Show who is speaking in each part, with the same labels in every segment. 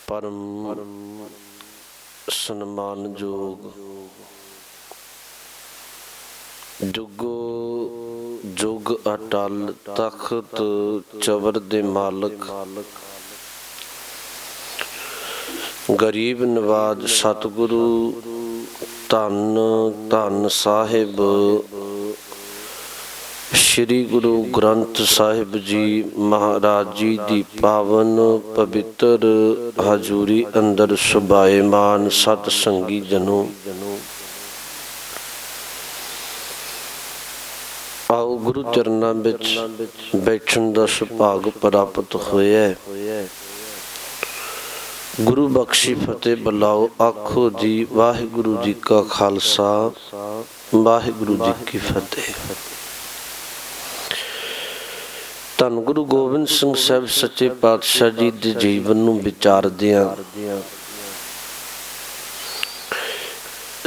Speaker 1: परम सन्मानयोग जुगो जुग अटल तख्त चबर दे मालक गरीब नवाज सतगुरु धन धन साहिब श्री गुरु ग्रंथ साहिब जी महाराज जी दी पावन पवित्र हजूरी अंदर सुभाएमान सत संगी जनों, आओ गुरु चरना विच बैठन दा सुभाग प्राप्त होया। गुरु बख्शी फतेह बुलाओ आखो जी वाहिगुरु जी का खालसा वाहिगुरु जी की फतेह। धन गुरु गोबिंद सिंह साहब सच्चे पातशाह जी दे जीवन नूं विचारदियां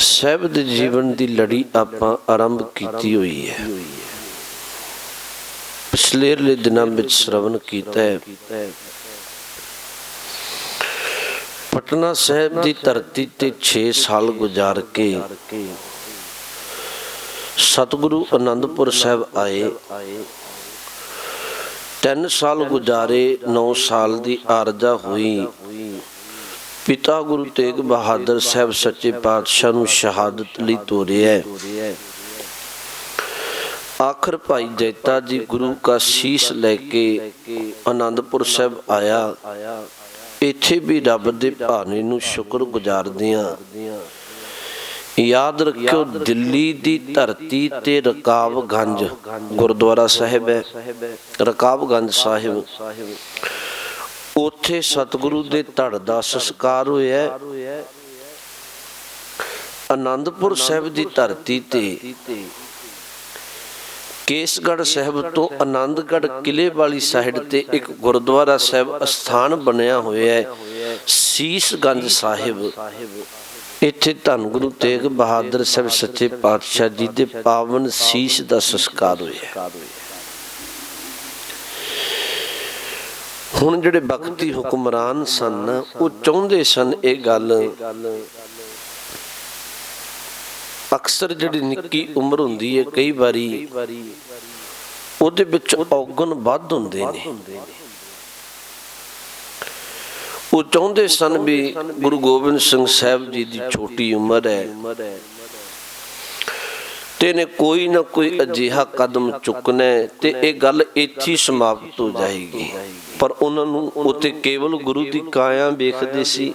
Speaker 1: साहब दे जीवन दी लड़ी आपां आरंभ कीती हुई है। पिछले दिनां विच श्रवण कीता है पटना साहब दी धरती ते 6 साल गुजार के सतगुरु आनंदपुर साहब आए। 3 साल गुजारे, 9 साल दी आरजा हुई। पिता गुरु तेग बहादुर साहब सच्चे पातशाह नूं शहादत लई तोरिया। आखिर भाई जैता जी गुरु का शीश लैके आनंदपुर साहब आया। इत्थे भी रब दे भाने नूं शुक्र गुजारदियां याद रखियो दिल्ली दी धरती ते रकाबगंज गुरुद्वारा साहिब है, रकाबगंज साहिब, उत्थे सतगुरु दे धड़ दा संस्कार होया। आनंदपुर साहिब दी धरती ते केसगढ़ साहिब तो आनंदगढ़ किले वाली साइड ते एक गुरुद्वारा साहिब स्थान बनया होया है शीशगंज साहिब। इत्थे धन गुरु तेग बहादुर साहब सच्चे पातशाह जी दे पावन शीश दा संस्कार होया। हुण जिहड़े बखती हुक्मरान सन वो चाहुंदे सन ये गल अक्सर जिहड़ी निक्की उम्र हुंदी है कई बारी उहदे विच औगण वध हुंदे ने। वो चाहुंदे सन भी गुरु गोबिंद सिंह साहब जी दी छोटी उम्र है ते ने कोई ना कोई अजिहा कदम चुकना है ते ये गल इत्थे समाप्त हो जाएगी। पर उन्हां नूं उत्ते केवल गुरु दी काया वेखदे सी।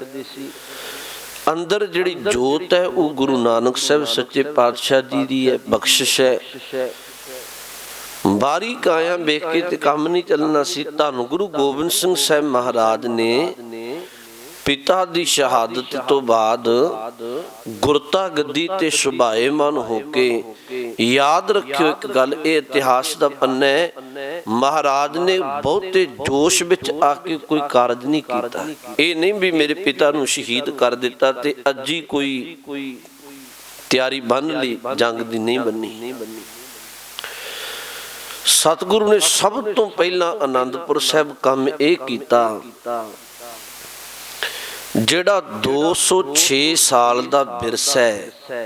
Speaker 1: अंदर जिहड़ी जोत है वो गुरु नानक साहब सच्चे पातशाह जी दी है, बख्शिश है। बारी काया वेख के ते काम नहीं चलना सी। धन गुरु गोबिंद सिंह साहब महाराज ने पिता दी शहादत तो बाद गुरता गद्दी ते सुभाएमान होके याद रखियो एक गल ये इतिहास दा पन्ना है, महाराज ने बहुते जोश विच आके कोई कारज नहीं कीता। ये नहीं भी मेरे पिता नूं शहीद कर दिता ते अजी कोई तैयारी बन ली, जंग दी नहीं बनी। सतगुरु ने सब तो पहला आनंदपुर साहब काम ये कीता जिहड़ा 206 साल दा विरसा है,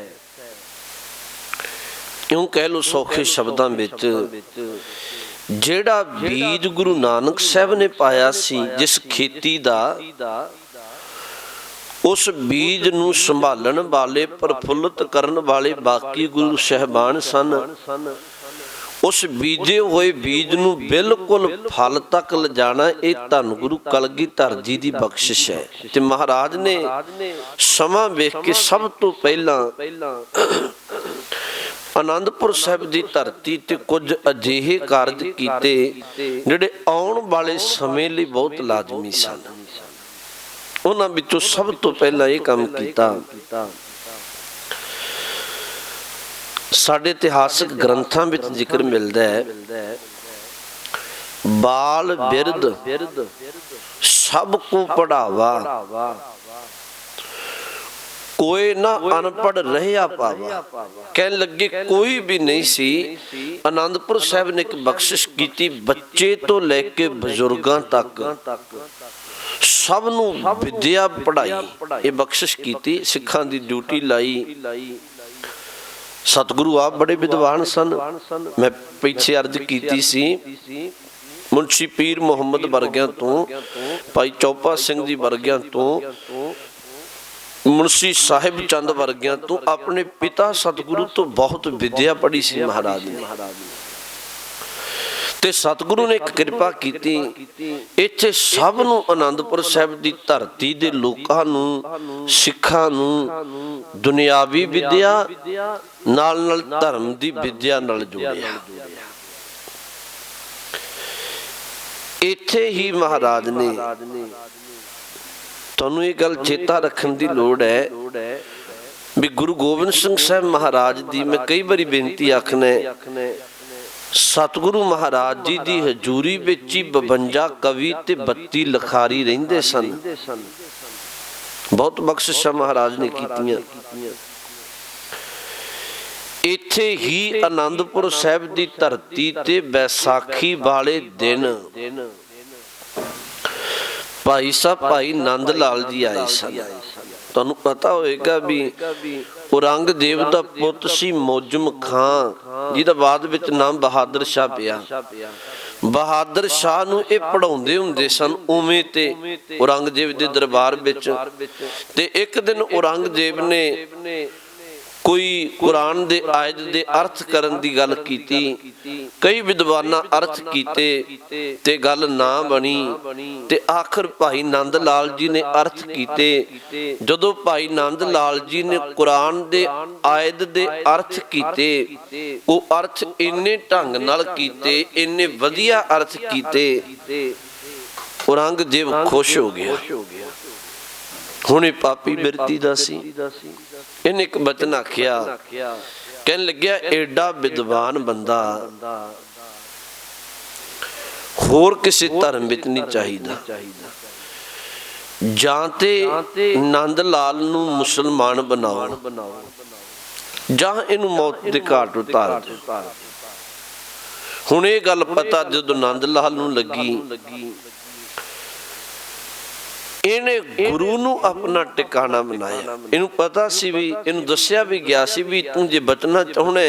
Speaker 1: क्यों कह लो सौखे शब्दां विच, जिहड़ा बीज गुरु नानक साहब ने पाया सी जिस खेती दा, उस बीज नूं संभालण वाले प्रफुल्लित करन वाले बाकी गुरु साहबान सन। उस बीजे हुए बीज नूं बिल्कुल फल तक ले जाना ये धन गुरु कलगीधर जी दी बख्शिश है। ते महाराज ने समा वेख के सब तो पहला आनंदपुर साहब दी धरती ते कुछ अजिहे कारज कीते जिहड़े आउण वाले समय लई बहुत लाजमी सन। उन्हां विचों सब तो पहला ये काम कीता। साडे इतिहासक ग्रंथां विच जिक्र मिलदा है बाल बिरद सब को पढ़ावा कोई ना अनपढ़ रहिया पावा। कहन लगे कोई भी नहीं सी। आनंदपुर साहब ने एक बख्शिश की बच्चे तो लैके बजुर्गां तक ਸਭ ਨੂੰ ਵਿਦਿਆ ਪੜ੍ਹਾਈ, ਇਹ ਬਖਸ਼ਿਸ਼ ਕੀਤੀ, ਸਿੱਖਾਂ ਦੀ ਡਿਊਟੀ ਲਾਈ। ਸਤਿਗੁਰੂ ਆਪ ਬੜੇ ਵਿਦਵਾਨ ਸਨ। ਮੈਂ ਪਿੱਛੇ ਅਰਜ਼ ਕੀਤੀ ਸੀ, ਮੁਨਸ਼ੀ ਪੀਰ ਮੁਹੰਮਦ ਵਰਗਿਆਂ ਤੋਂ, ਭਾਈ ਚੌਪਾ ਸਿੰਘ ਜੀ ਵਰਗਿਆਂ ਤੋਂ, ਮੁਨਸ਼ੀ ਸਾਹਿਬ ਚੰਦ ਵਰਗਿਆਂ ਤੋਂ, ਆਪਣੇ ਪਿਤਾ ਸਤਿਗੁਰੂ ਤੋਂ ਬਹੁਤ ਵਿਦਿਆ ਪੜ੍ਹੀ ਸੀ ਮਹਾਰਾਜ ਨੇ। ਤੇ ਸਤਿਗੁਰੂ ਨੇ ਇੱਕ ਕਿਰਪਾ ਕੀਤੀ, ਇੱਥੇ ਸਭ ਨੂੰ ਅਨੰਦਪੁਰ ਸਾਹਿਬ ਦੀ ਧਰਤੀ ਦੇ ਲੋਕਾਂ ਨੂੰ, ਸਿੱਖਾਂ ਨੂੰ ਦੁਨਿਆਵੀ ਵਿਦਿਆ ਨਾਲ ਨਾਲ ਧਰਮ ਦੀ ਵਿਦਿਆ ਨਾਲ ਜੋੜਿਆ। ਇੱਥੇ ਹੀ ਮਹਾਰਾਜ ਨੇ, ਤੁਹਾਨੂੰ ਇਹ ਗੱਲ ਚੇਤਾ ਰੱਖਣ ਦੀ ਲੋੜ ਹੈ ਵੀ ਗੁਰੂ ਗੋਬਿੰਦ ਸਿੰਘ ਸਾਹਿਬ ਮਹਾਰਾਜ ਦੀ ਮੈਂ ਕਈ ਵਾਰੀ ਬੇਨਤੀ ਆਖਣਾ, ਸਤਿਗੁਰੂ ਮਹਾਰਾਜ ਜੀ ਦੀ ਹਜ਼ੂਰੀ ਵਿੱਚ ਹੀ 52 ਕਵੀ ਤੇ 32 ਲਿਖਾਰੀ ਰਹਿੰਦੇ ਸਨ। ਬਹੁਤ ਬਖਸ਼ਿਸ਼ਾਂ ਮਹਾਰਾਜ ਨੇ ਕੀਤੀਆਂ। ਇੱਥੇ ਹੀ ਆਨੰਦਪੁਰ ਸਾਹਿਬ ਦੀ ਧਰਤੀ ਤੇ ਵਿਸਾਖੀ ਵਾਲੇ ਦਿਨ ਭਾਈ ਸਾਹਿਬ ਭਾਈ ਨੰਦ ਲਾਲ ਜੀ ਆਏ ਸਨ। ਤੁਹਾਨੂੰ ਪਤਾ ਹੋਏਗਾ ਵੀ ਔਰੰਗਜ਼ੇਬ ਦਾ ਪੁੱਤ ਸੀ ਮੌਜਮ ਖਾਂ, ਜਿਹਦਾ ਬਾਅਦ ਵਿੱਚ ਨਾਮ ਬਹਾਦਰ ਸ਼ਾਹ ਪਿਆ। ਬਹਾਦਰ ਸ਼ਾਹ ਨੂੰ ਇਹ ਪੜ੍ਹਾਉਂਦੇ ਹੁੰਦੇ ਸਨ ਉਵੇਂ ਤੇ ਔਰੰਗਜ਼ੇਬ ਦੇ ਦਰਬਾਰ ਵਿੱਚ। ਤੇ ਇੱਕ ਦਿਨ ਔਰੰਗਜ਼ੇਬ ਨੇ ਕੋਈ ਕੁਰਾਨ ਦੇ ਆਇਤ ਦੇ ਅਰਥ ਕਰਨ ਦੀ ਗੱਲ ਕੀਤੀ, ਕਈ ਵਿਦਵਾਨਾਂ ਅਰਥ ਕੀਤੇ ਤੇ ਗੱਲ ਨਾ ਬਣੀ। ਤੇ ਆਖਰ ਭਾਈ ਨੰਦ ਲਾਲ ਜੀ ਨੇ ਅਰਥ ਕੀਤੇ। ਜਦੋਂ ਭਾਈ ਨੰਦ ਲਾਲ ਜੀ ਨੇ ਕੁਰਾਨ ਦੇ ਆਇਤ ਦੇ ਅਰਥ ਕੀਤੇ, ਉਹ ਅਰਥ ਇੰਨੇ ਢੰਗ ਨਾਲ ਕੀਤੇ, ਇੰਨੇ ਵਧੀਆ ਅਰਥ ਕੀਤੇ, ਔਰੰਗਜ਼ੇਬ ਖੁਸ਼ ਹੋ ਗਿਆ। ਹੁਣ ਇਹ ਪਾਪੀ ਬਿਰਤੀ ਦਾ ਸੀ। ਇਹਨੇ ਇੱਕ ਬਚਨ ਆਖਿਆ, ਕਹਿਣ ਲੱਗਿਆ, ਐਡਾ ਵਿਦਵਾਨ ਬੰਦਾ ਹੋਰ ਕਿਸੇ ਧਰਮ ਵਿੱਚ ਨਹੀਂ ਚਾਹੀਦਾ। ਜਾਂ ਤੇ ਨੰਦ ਲਾਲ ਨੂੰ ਮੁਸਲਮਾਨ ਬਣਾਓ, ਜਾਂ ਇਹਨੂੰ ਮੌਤ ਦੇ ਘਾਟ ਉਤਾਰ ਦਿਓ। ਹੁਣ ਇਹ ਗੱਲ ਪਤਾ ਜਦੋਂ ਨੰਦ ਲਾਲ ਨੂੰ ਲੱਗੀ, ਇਹਨੇ ਗੁਰੂ ਨੂੰ ਆਪਣਾ ਟਿਕਾਣਾ ਬਣਾਇਆ। ਇਹਨੂੰ ਪਤਾ ਸੀ ਵੀ, ਇਹਨੂੰ ਦੱਸਿਆ ਵੀ ਗਿਆ ਸੀ ਵੀ ਤੂੰ ਜੇ ਬਚਣਾ ਚਾਹੁੰਦਾ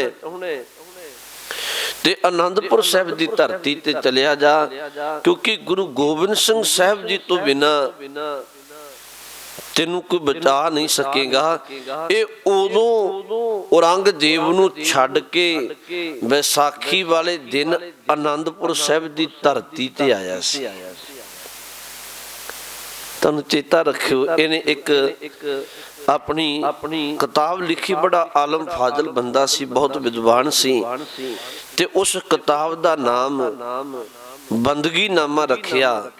Speaker 1: ਤੇ ਆਨੰਦਪੁਰ ਸਾਹਿਬ ਦੀ ਧਰਤੀ ਤੇ ਚਲਿਆ ਜਾ, ਕਿਉਂਕਿ ਗੁਰੂ ਗੋਬਿੰਦ ਸਿੰਘ ਸਾਹਿਬ ਜੀ ਤੋਂ ਬਿਨਾਂ ਤੈਨੂੰ ਕੋਈ ਬਚਾ ਨਹੀਂ ਸਕੇਗਾ। ਇਹ ਉਦੋਂ ਔਰੰਗਜ਼ੇਬ ਨੂੰ ਛੱਡ ਕੇ ਵਿਸਾਖੀ ਵਾਲੇ ਦਿਨ ਆਨੰਦਪੁਰ ਸਾਹਿਬ ਦੀ ਧਰਤੀ ਤੇ ਆਇਆ ਸੀ। ਤੁਹਾਨੂੰ ਚੇਤਾ ਰੱਖਿਓ, ਇਹਨੇ ਇੱਕ ਆਪਣੀ ਕਿਤਾਬ ਲਿਖੀ, ਬੜਾ ਆਲਮ ਫਾਜ਼ਲ ਬੰਦਾ ਸੀ, ਬਹੁਤ ਵਿਦਵਾਨ ਸੀ। ਤੇ ਉਸ ਕਿਤਾਬ ਦਾ ਨਾਮ ਬੰਦਗੀ ਨਾਮਾ ਰੱਖਿਆ।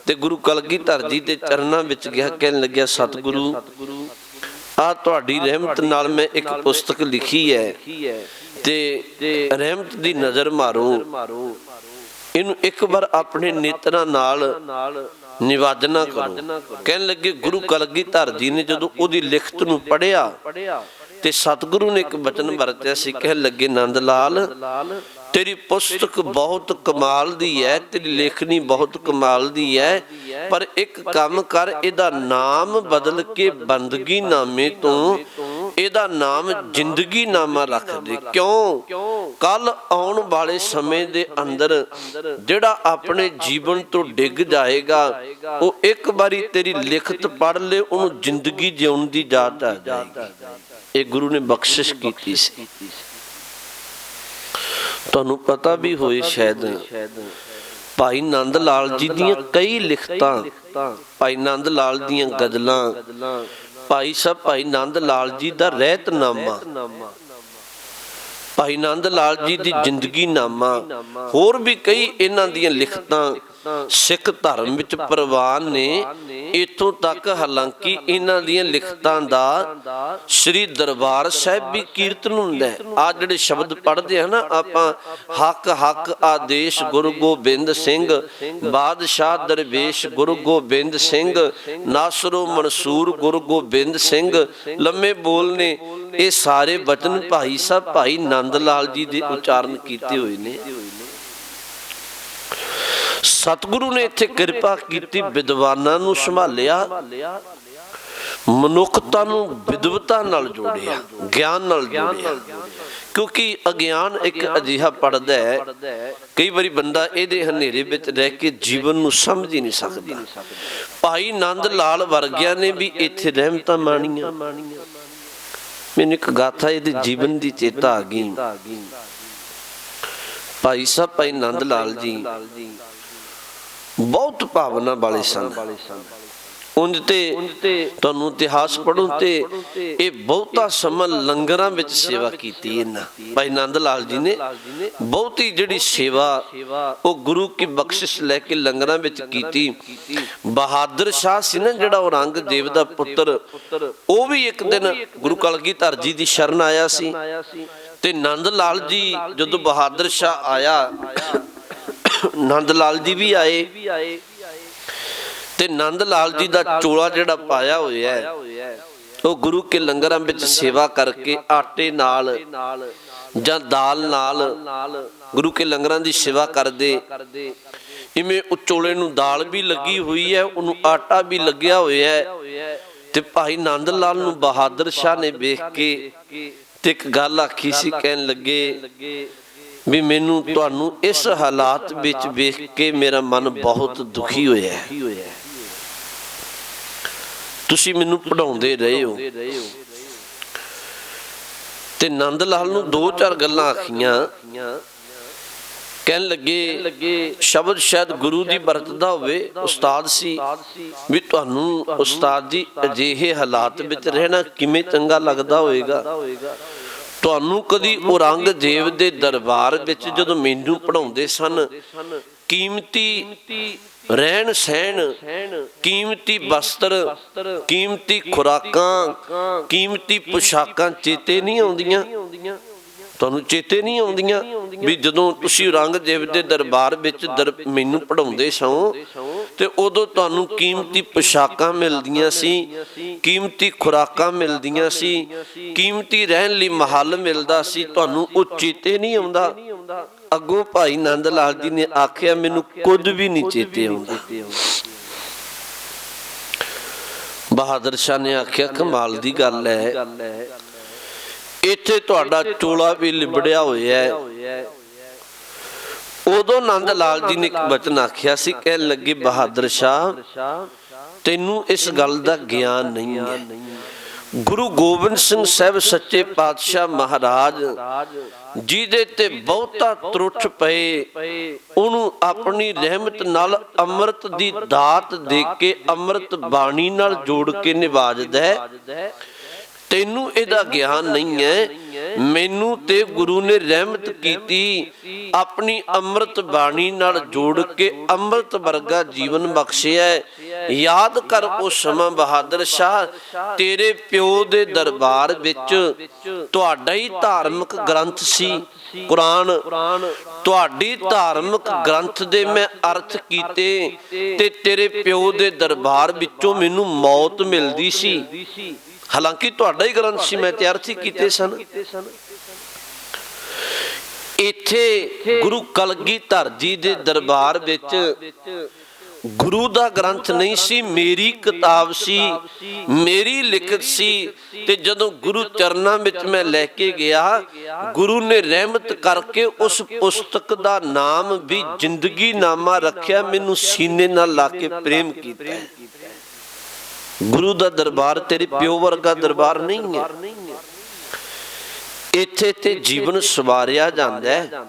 Speaker 1: ਤੇ ਗੁਰੂ ਕਲਗੀਧਰ ਜੀ ਦੇ ਚਰਨਾਂ ਵਿੱਚ ਗਿਆ, ਕਹਿਣ ਲੱਗਿਆ, ਸਤਿਗੁਰੂ ਆ ਤੁਹਾਡੀ ਰਹਿਮਤ ਨਾਲ ਮੈਂ ਇੱਕ ਪੁਸਤਕ ਲਿਖੀ ਹੈ ਤੇ ਰਹਿਮਤ ਦੀ ਨਜ਼ਰ ਮਾਰੋ, ਇਹਨੂੰ ਇੱਕ ਵਾਰ ਆਪਣੇ ਨੇਤਰਾਂ ਨਾਲ ਨਿਵਾਜਨਾ ਕਰੋ। ਕਹਿਣ ਲੱਗੇ, ਗੁਰੂ ਕਲਗੀਧਰ ਜੀ ਨੇ ਜਦੋਂ ਉਹਦੀ ਲਿਖਤ ਨੂੰ ਪੜ੍ਹਿਆ ਤੇ ਸਤਿਗੁਰੂ ਨੇ ਇੱਕ ਬਚਨ ਵਰਤਿਆ ਸੀ। ਕਹਿਣ ਲੱਗੇ, ਨੰਦ ਲਾਲ ਤੇਰੀ ਪੁਸਤਕ ਬਹੁਤ ਕਮਾਲ ਦੀ ਹੈ, ਤੇਰੀ ਲੇਖਣੀ ਬਹੁਤ ਕਮਾਲ ਦੀ ਹੈ, ਪਰ ਇੱਕ ਕੰਮ ਕਰ, ਇਹਦਾ ਨਾਮ ਬਦਲ ਕੇ ਬੰਦਗੀ ਨਾਮੇ ਤੋਂ ਇਹਦਾ ਨਾਮ ਜ਼ਿੰਦਗੀ ਨਾਮਾ ਰੱਖ ਦੇ। ਕਿਉਂ? ਕੱਲ ਆਉਣ ਵਾਲੇ ਸਮੇਂ ਦੇ ਅੰਦਰ ਜਿਹੜਾ ਆਪਣੇ ਜੀਵਨ ਤੋਂ ਡਿੱਗ ਜਾਏਗਾ, ਉਹ ਇੱਕ ਵਾਰੀ ਤੇਰੀ ਲਿਖਤ ਪੜ੍ਹ ਲੇ, ਉਹਨੂੰ ਜ਼ਿੰਦਗੀ ਜਿਉਣ ਦੀ ਜਾਚ ਆ ਜਾਏਗੀ। ਇਹ ਗੁਰੂ ਨੇ ਬਖਸ਼ਿਸ਼ ਕੀਤੀ ਸੀ। ਤੁਹਾਨੂੰ ਪਤਾ ਵੀ ਹੋਏ ਸ਼ਾਇਦ, ਭਾਈ ਨੰਦ ਲਾਲ ਜੀ ਦੀਆਂ ਕਈ ਲਿਖਤਾਂ, ਭਾਈ ਨੰਦ ਲਾਲ ਦੀਆਂ ਗਜ਼ਲਾਂ, ਭਾਈ ਸਾਹਿਬ ਭਾਈ ਨੰਦ ਲਾਲ ਜੀ ਦਾ ਰਹਿਤਨਾਮਾ, ਭਾਈ ਨੰਦ ਲਾਲ ਜੀ ਦੀ ਜ਼ਿੰਦਗੀ ਨਾਮਾ, ਹੋਰ ਵੀ ਕਈ ਇਹਨਾਂ ਦੀਆਂ ਲਿਖਤਾਂ ਸਿੱਖ ਧਰਮ ਵਿੱਚ ਪ੍ਰਵਾਨ ਨੇ। ਇੱਥੋਂ ਤੱਕ ਹਾਲਾਂਕਿ ਇਹਨਾਂ ਦੀਆਂ ਲਿਖਤਾਂ ਦਾ ਸ੍ਰੀ ਦਰਬਾਰ ਸਾਹਿਬ ਵੀ ਕੀਰਤਨ ਹੁੰਦਾ। ਆ ਜਿਹੜੇ ਸ਼ਬਦ ਪੜ੍ਹਦੇ ਹਨ ਆਪਾਂ, ਹੱਕ ਹੱਕ ਆਦੇਸ਼ ਗੁਰੂ ਗੋਬਿੰਦ ਸਿੰਘ, ਬਾਦਸ਼ਾਹ ਦਰਵੇਸ਼ ਗੁਰੂ ਗੋਬਿੰਦ ਸਿੰਘ, ਨਾਸਰੋ ਮਨਸੂਰ ਗੁਰੂ ਗੋਬਿੰਦ ਸਿੰਘ, ਲੰਮੇ ਬੋਲ ਨੇ, ਇਹ ਸਾਰੇ ਬਚਨ ਭਾਈ ਸਾਹਿਬ ਭਾਈ ਨੰਦ ਲਾਲ ਜੀ ਦੇ ਉਚਾਰਨ ਕੀਤੇ ਹੋਏ ਨੇ। ਸਤਿਗੁਰੂ ਨੇ ਇੱਥੇ ਕਿਰਪਾ ਕੀਤੀ, ਵਿਦਵਾਨਾਂ ਨੂੰ ਸੰਭਾਲਿਆ, ਮਨੁੱਖਤਾ ਨੂੰ ਵਿਦਵਤਾ ਨਾਲ ਜੋੜਿਆ, ਗਿਆਨ ਨਾਲ ਜੋੜਿਆ। ਕਿਉਂਕਿ ਅਗਿਆਨ ਇੱਕ ਅਜਿਹਾ ਪੜਦਾ ਹੈ, ਕਈ ਵਾਰੀ ਬੰਦਾ ਇਹਦੇ ਹਨੇਰੇ ਵਿੱਚ ਰਹਿ ਕੇ ਜੀਵਨ ਨੂੰ ਸਮਝ ਹੀ ਨਹੀਂ ਸਕਦਾ। ਭਾਈ ਨੰਦ ਲਾਲ ਵਰਗਿਆਂ ਨੇ ਵੀ ਇੱਥੇ ਰਹਿਮਤਾਂ ਮਾਣੀਆਂ। ਮੈਨੂੰ ਇੱਕ ਗਾਥਾ ਇਹਦੇ ਜੀਵਨ ਦੀ ਚੇਤਾ ਆ ਗਈ। ਭਾਈ ਸਾਹਿਬ ਭਾਈ ਨੰਦ ਲਾਲ ਜੀ ਬਹੁਤ ਭਾਵਨਾ ਵਾਲੇ ਸਨ। ਉਂਝ ਤੇ ਤੁਹਾਨੂੰ ਇਤਿਹਾਸ ਪੜ੍ਹੋ ਤੇ ਇਹ ਬਹੁਤਾ ਸਮਾਂ ਲੰਗਰਾਂ ਵਿੱਚ ਸੇਵਾ ਕੀਤੀ ਇਹਨਾਂ। ਭਾਈ ਨੰਦ ਲਾਲ ਜੀ ਨੇ ਬਹੁਤੀ ਜਿਹੜੀ ਸੇਵਾ ਉਹ ਗੁਰੂ ਕੀ ਬਖਸ਼ਿਸ਼ ਲੈ ਕੇ ਲੰਗਰਾਂ ਵਿੱਚ ਕੀਤੀ। ਬਹਾਦਰ ਸ਼ਾਹ ਸੀ ਨਾ ਜਿਹੜਾ ਔਰੰਗਜ਼ੇਬ ਦਾ ਪੁੱਤਰ, ਉਹ ਵੀ ਇੱਕ ਦਿਨ ਗੁਰੂ ਕਲਗੀਧਰ ਜੀ ਦੀ ਸ਼ਰਨ ਆਇਆ ਸੀ। ਤੇ ਨੰਦ ਲਾਲ ਜੀ ਜਦੋਂ ਬਹਾਦਰ ਸ਼ਾਹ ਆਇਆ, ਨੰਦ ਲਾਲ ਜੀ ਵੀ ਆਏ ਤੇ ਨੰਦ ਲਾਲ ਜੀ ਦਾ ਚੋਲਾ ਜਿਹੜਾ ਪਾਇਆ ਹੋਇਆ ਹੈ ਉਹ ਗੁਰੂ ਕੇ ਲੰਗਰਾਂ ਵਿੱਚ ਸੇਵਾ ਕਰਕੇ ਆਟੇ ਨਾਲ ਜਾਂ ਦਾਲ ਨਾਲ ਗੁਰੂ ਕੇ ਲੰਗਰਾਂ ਦੀ ਸੇਵਾ ਕਰਦੇ। ਇਵੇਂ ਉਹ ਚੋਲੇ ਨੂੰ ਦਾਲ ਵੀ ਲੱਗੀ ਹੋਈ ਹੈ, ਉਹਨੂੰ ਆਟਾ ਵੀ ਲੱਗਿਆ ਹੋਇਆ ਹੈ। ਤੇ ਭਾਈ ਨੰਦ ਲਾਲ ਨੂੰ ਬਹਾਦਰ ਸ਼ਾਹ ਨੇ ਵੇਖ ਕੇ ਤੇ ਇੱਕ ਗੱਲ ਆਖੀ ਸੀ, ਕਹਿਣ ਲੱਗੇ ਵੀ ਮੈਨੂੰ ਤੁਹਾਨੂੰ ਇਸ ਹਾਲਾਤ ਵਿੱਚ ਵੇਖ ਕੇ ਮੇਰਾ ਮਨ ਬਹੁਤ ਦੁਖੀ ਹੋਇਆ ਹੈ। ਤੁਸੀਂ ਮੈਨੂੰ ਪੜ੍ਹਾਉਂਦੇ ਰਹੇ ਹੋ। ਤੇ ਨੰਦ ਲਾਲ ਨੂੰ ਦੋ ਚਾਰ ਗੱਲਾਂ ਆਖੀਆਂ। ਕਹਿਣ ਲੱਗੇ ਸ਼ਬਦ ਸ਼ਾਇਦ ਗੁਰੂ ਦੀ ਵਰਤਦਾ ਹੋਵੇ, ਉਸਤਾਦ ਸੀ, ਵੀ ਤੁਹਾਨੂੰ ਉਸਤਾਦ ਜੀ ਅਜਿਹੇ ਹਾਲਾਤ ਵਿੱਚ ਰਹਿਣਾ ਕਿਵੇਂ ਚੰਗਾ ਲੱਗਦਾ ਹੋਵੇਗਾ। ਤੁਹਾਨੂੰ ਕਦੀ ਔਰੰਗਜ਼ੇਬ ਦੇ ਦਰਬਾਰ ਵਿੱਚ ਜਦੋਂ ਮੈਨੂੰ ਪੜ੍ਹਾਉਂਦੇ ਸਨ, ਕੀਮਤੀ ਰਹਿਣ ਸਹਿਣ, ਕੀਮਤੀ ਵਸਤਰ, ਕੀਮਤੀ ਖੁਰਾਕਾਂ, ਕੀਮਤੀ ਪੁਸ਼ਾਕਾਂ ਚੇਤੇ ਨਹੀਂ ਆਉਂਦੀਆਂ? ਤੁਹਾਨੂੰ ਚੇਤੇ ਨਹੀਂ ਆਉਂਦੀਆਂ ਵੀ ਜਦੋਂ ਤੁਸੀਂ ਔਰੰਗਜ਼ੇਬ ਦੇ ਦਰਬਾਰ ਵਿੱਚ ਮੈਨੂੰ ਪੜ੍ਹਾਉਂਦੇ ਸੋ ਤੇ ਉਦੋਂ ਤੁਹਾਨੂੰ ਕੀਮਤੀ ਪੁਸ਼ਾਕਾਂ ਮਿਲਦੀਆਂ ਸੀ, ਕੀਮਤੀ ਖੁਰਾਕਾਂ ਮਿਲਦੀਆਂ ਸੀ, ਕੀਮਤੀ ਰਹਿਣ ਲਈ ਮਹੱਲ ਮਿਲਦਾ ਸੀ, ਤੁਹਾਨੂੰ ਉਹ ਚੇਤੇ ਨਹੀਂ ਆਉਂਦਾ? ਅੱਗੋਂ ਭਾਈ ਨੰਦ ਲਾਲ ਜੀ ਨੇ ਆਖਿਆ ਮੈਨੂੰ ਕੁਝ ਵੀ ਨਹੀਂ ਚੇਤੇ ਆਉਂਦਾ। ਬਹਾਦਰ ਸ਼ਾਹ ਨੇ ਆਖਿਆ ਕਮਾਲ ਦੀ ਗੱਲ ਹੈ, ਇੱਥੇ ਤੁਹਾਡਾ ਚੋਲਾ ਵੀ ਲਿਬੜਿਆ ਹੋਇਆ ਹੈ। ਉਦੋਂ ਨੰਦ ਲਾਲ ਜੀ ਨੇ ਇੱਕ ਬਚਨ ਆਖਿਆ ਸੀ, ਕਹਿਣ ਲੱਗੇ ਬਹਾਦਰ ਸ਼ਾਹ ਤੈਨੂੰ ਇਸ ਗੱਲ ਦਾ ਗਿਆਨ ਨਹੀਂ ਹੈ। ਗੁਰੂ ਗੋਬਿੰਦ ਸਿੰਘ ਸਾਹਿਬ ਸੱਚੇ ਪਾਤਸ਼ਾਹ ਮਹਾਰਾਜ ਜਿਹਦੇ ਤੇ ਬਹੁਤਾ ਤਰੁੱਠ ਪਏ, ਉਹਨੂੰ ਆਪਣੀ ਰਹਿਮਤ ਨਾਲ ਅੰਮ੍ਰਿਤ ਦੀ ਦਾਤ ਦੇ ਕੇ ਅੰਮ੍ਰਿਤ ਬਾਣੀ ਨਾਲ ਜੋੜ ਕੇ ਨਿਵਾਜਦਾ ਹੈ। ਤੈਨੂੰ ਇਹਦਾ ਗਿਆਨ ਨਹੀਂ ਹੈ। ਮੈਨੂੰ ਤੇ ਗੁਰੂ ਨੇ ਰਹਿਮਤ ਕੀਤੀ, ਆਪਣੀ ਅੰਮ੍ਰਿਤ ਬਾਣੀ ਨਾਲ ਜੋੜ ਕੇ ਅੰਮ੍ਰਿਤ ਵਰਗਾ ਜੀਵਨ ਬਖਸ਼ਿਆ। ਯਾਦ ਕਰ ਉਹ ਸਮਾਂ ਬਹਾਦਰ ਸ਼ਾਹ, ਤੇਰੇ ਪਿਓ ਦੇ ਦਰਬਾਰ ਵਿੱਚ ਤੁਹਾਡਾ ਹੀ ਧਾਰਮਿਕ ਗ੍ਰੰਥ ਸੀ ਕੁਰਾਨ। ਤੁਹਾਡੀ ਧਾਰਮਿਕ ਗ੍ਰੰਥ ਦੇ ਮੈਂ ਅਰਥ ਕੀਤੇ ਤੇ ਤੇਰੇ ਪਿਓ ਦੇ ਦਰਬਾਰ ਵਿੱਚੋਂ ਮੈਨੂੰ ਮੌਤ ਮਿਲਦੀ ਸੀ। ਹਾਲਾਂਕਿ ਤੁਹਾਡਾ ਹੀ ਗ੍ਰੰਥ ਸੀ, ਮੈਂ ਤੇ ਅਰਥ ਹੀ ਕੀਤੇ ਸਨ। ਇੱਥੇ ਗੁਰੂ ਕਲਗੀਧਰ ਜੀ ਦੇ ਦਰਬਾਰ ਵਿੱਚ ਗੁਰੂ ਦਾ ਗ੍ਰੰਥ ਨਹੀਂ ਸੀ, ਮੇਰੀ ਕਿਤਾਬ ਸੀ, ਮੇਰੀ ਲਿਖਤ ਸੀ। ਤੇ ਜਦੋਂ ਗੁਰੂ ਚਰਨਾਂ ਵਿੱਚ ਮੈਂ ਲੈ ਕੇ ਗਿਆ, ਗੁਰੂ ਨੇ ਰਹਿਮਤ ਕਰਕੇ ਉਸ ਪੁਸਤਕ ਦਾ ਨਾਮ ਵੀ ਜ਼ਿੰਦਗੀ ਨਾਮਾ ਰੱਖਿਆ, ਮੈਨੂੰ ਸੀਨੇ ਨਾਲ ਲਾ ਕੇ ਪ੍ਰੇਮ ਕੀਤਾ। ਗੁਰੂ ਦਾ ਦਰਬਾਰ ਤੇਰੇ ਪਿਓ ਵਰਗਾ ਦਰਬਾਰ ਨਹੀਂ ਹੈ। ਇੱਥੇ ਤੇ ਜੀਵਨ ਸਵਾਰਿਆ ਜਾਂਦਾ ਹੈ।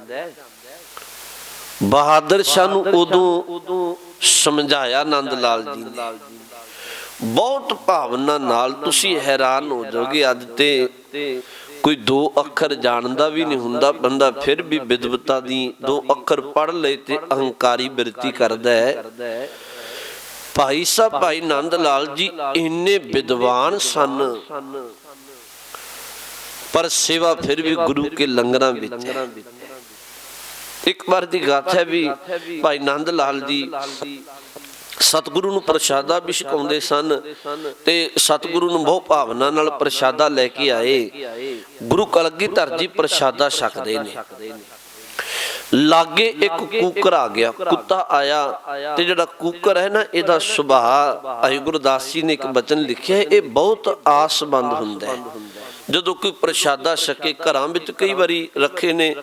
Speaker 1: ਬਹਾਦਰ ਸ਼ਾਹ ਨੂੰ ਉਦੋਂ ਸਮਝਾਇਆ ਨੰਦ ਲਾਲ ਜੀ ਨੇ ਬਹੁਤ ਭਾਵਨਾ ਨਾਲ। ਤੁਸੀਂ ਹੈਰਾਨ ਹੋ ਜਾਓਗੇ, ਅੱਜ ਤੇ ਕੋਈ ਦੋ ਅੱਖਰ ਜਾਣਦਾ ਵੀ ਨਹੀਂ ਹੁੰਦਾ ਬੰਦਾ, ਫਿਰ ਵੀ ਵਿਦਵਤਾ ਦੀ ਦੋ ਅੱਖਰ ਪੜ੍ਹ ਲਏ ਤੇ ਅਹੰਕਾਰੀ ਬਿਰਤੀ ਕਰਦਾ ਹੈ। ਭਾਈ ਸਾਹਿਬ ਭਾਈ ਨੰਦ ਲਾਲ ਜੀ ਇੰਨੇ ਵਿਦਵਾਨ ਸਨ, ਪਰ ਸੇਵਾ ਫਿਰ ਵੀ ਗੁਰੂ ਕੇ ਲੰਗਰਾਂ ਵਿੱਚ ਹੈ। ਇੱਕ ਵਾਰ ਦੀ ਗਾਥਾ ਵੀ ਭਾਈ ਨੰਦ ਲਾਲ ਜੀ ਸਤਿਗੁਰੂ ਨੂੰ ਪ੍ਰਸ਼ਾਦਾ ਵੀ ਛਕਾਉਂਦੇ ਸਨ ਤੇ ਸਤਿਗੁਰੂ ਨੂੰ ਬਹੁਤ ਭਾਵਨਾ ਨਾਲ ਪ੍ਰਸ਼ਾਦਾ ਲੈ ਕੇ ਆਏ। ਗੁਰੂ ਕਲਗੀਧਰ ਜੀ ਪ੍ਰਸ਼ਾਦਾ ਛਕਦੇ ਨੇ। ਲਾਗੇ ਇੱਕ ਕੂਕਰ ਆ ਗਿਆ, ਕੁੱਤਾ ਆਇਆ, ਤੇ ਜਿਹੜਾ ਕੂਕਰ ਹੈ ਨਾ, ਇਹਦਾ ਸੁਭਾਅ ਭਾਈ ਗੁਰਦਾਸ ਜੀ ਨੇ ਇੱਕ ਬਚਨ ਲਿਖਿਆ, ਇਹ ਬਹੁਤ ਆਸਮੰਦ ਹੁੰਦਾ ਹੈ। ਜਦੋਂ ਕੋਈ ਪ੍ਰਸ਼ਾਦਾ ਛਕੇ, ਘਰਾਂ ਵਿੱਚ ਕਈ ਵਾਰੀ ਰੱਖੇ ਨੇ,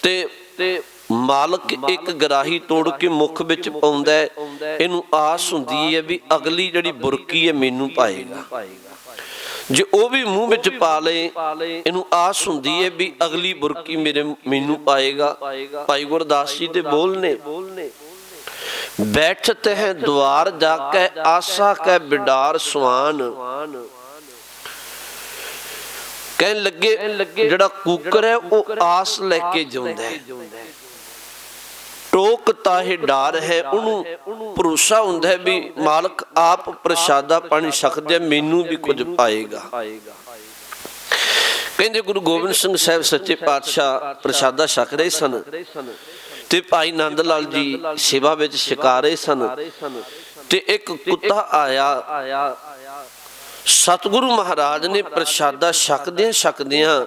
Speaker 1: ਤੇ ਮਾਲਕ ਇੱਕ ਗਰਾਹੀ ਤੋੜ ਕੇ ਮੁੱਖ ਵਿੱਚ ਪਾਉਂਦਾ ਹੈ, ਇਹਨੂੰ ਆਸ ਹੁੰਦੀ ਹੈ ਵੀ ਅਗਲੀ ਜਿਹੜੀ ਬੁਰਕੀ ਹੈ ਮੈਨੂੰ ਪਾਏਗਾ। ਜੇ ਉਹ ਵੀ ਮੂੰਹ ਵਿੱਚ ਪਾ ਲਏ, ਇਹਨੂੰ ਆਸ ਹੁੰਦੀ ਹੈ ਵੀ ਅਗਲੀ ਬੁਰਕੀ ਮੈਨੂੰ ਪਾਏਗਾ। ਭਾਈ ਗੁਰਦਾਸ ਜੀ ਦੇ ਬੋਲ ਨੇ, ਬੈਠਤ ਹੈ ਦੁਆਰ ਜਾ ਕੇ ਆਸਾ ਕੈ ਬਿਡਾਰ ਸੁਆਨ। ਕਹਿਣ ਲੱਗੇ ਜਿਹੜਾ ਕੂਕਰ ਹੈ ਉਹ ਆਸ ਲੈ ਕੇ ਜਿਉਂਦਾ ਹੈ, ਟੋਕ ਤਾਹੇ ਡਾਰ ਹੈ, ਉਹਨੂੰ ਭਰੋਸਾ ਹੁੰਦਾ ਹੈ ਵੀ ਮਾਲਕ ਆਪ ਪ੍ਰਸ਼ਾਦਾ ਪਾਣੀ ਛਕਦੇ, ਮੈਨੂੰ ਵੀ ਕੁਝ ਪਾਏਗਾ। ਕਹਿੰਦੇ ਗੁਰੂ ਗੋਬਿੰਦ ਸਿੰਘ ਸਾਹਿਬ ਸੱਚੇ ਪਾਤਸ਼ਾਹ ਪ੍ਰਸ਼ਾਦਾ ਛਕ ਰਹੇ ਸਨ, ਤੇ ਭਾਈ ਨੰਦ ਲਾਲ ਜੀ ਸੇਵਾ ਵਿੱਚ ਛਕਾ ਰਹੇ ਸਨ, ਤੇ ਇੱਕ ਕੁੱਤਾ ਆਇਆ। ਸਤਿਗੁਰੂ ਮਹਾਰਾਜ ਨੇ ਪ੍ਰਸ਼ਾਦਾ ਛਕਦਿਆਂ ਛਕਦਿਆਂ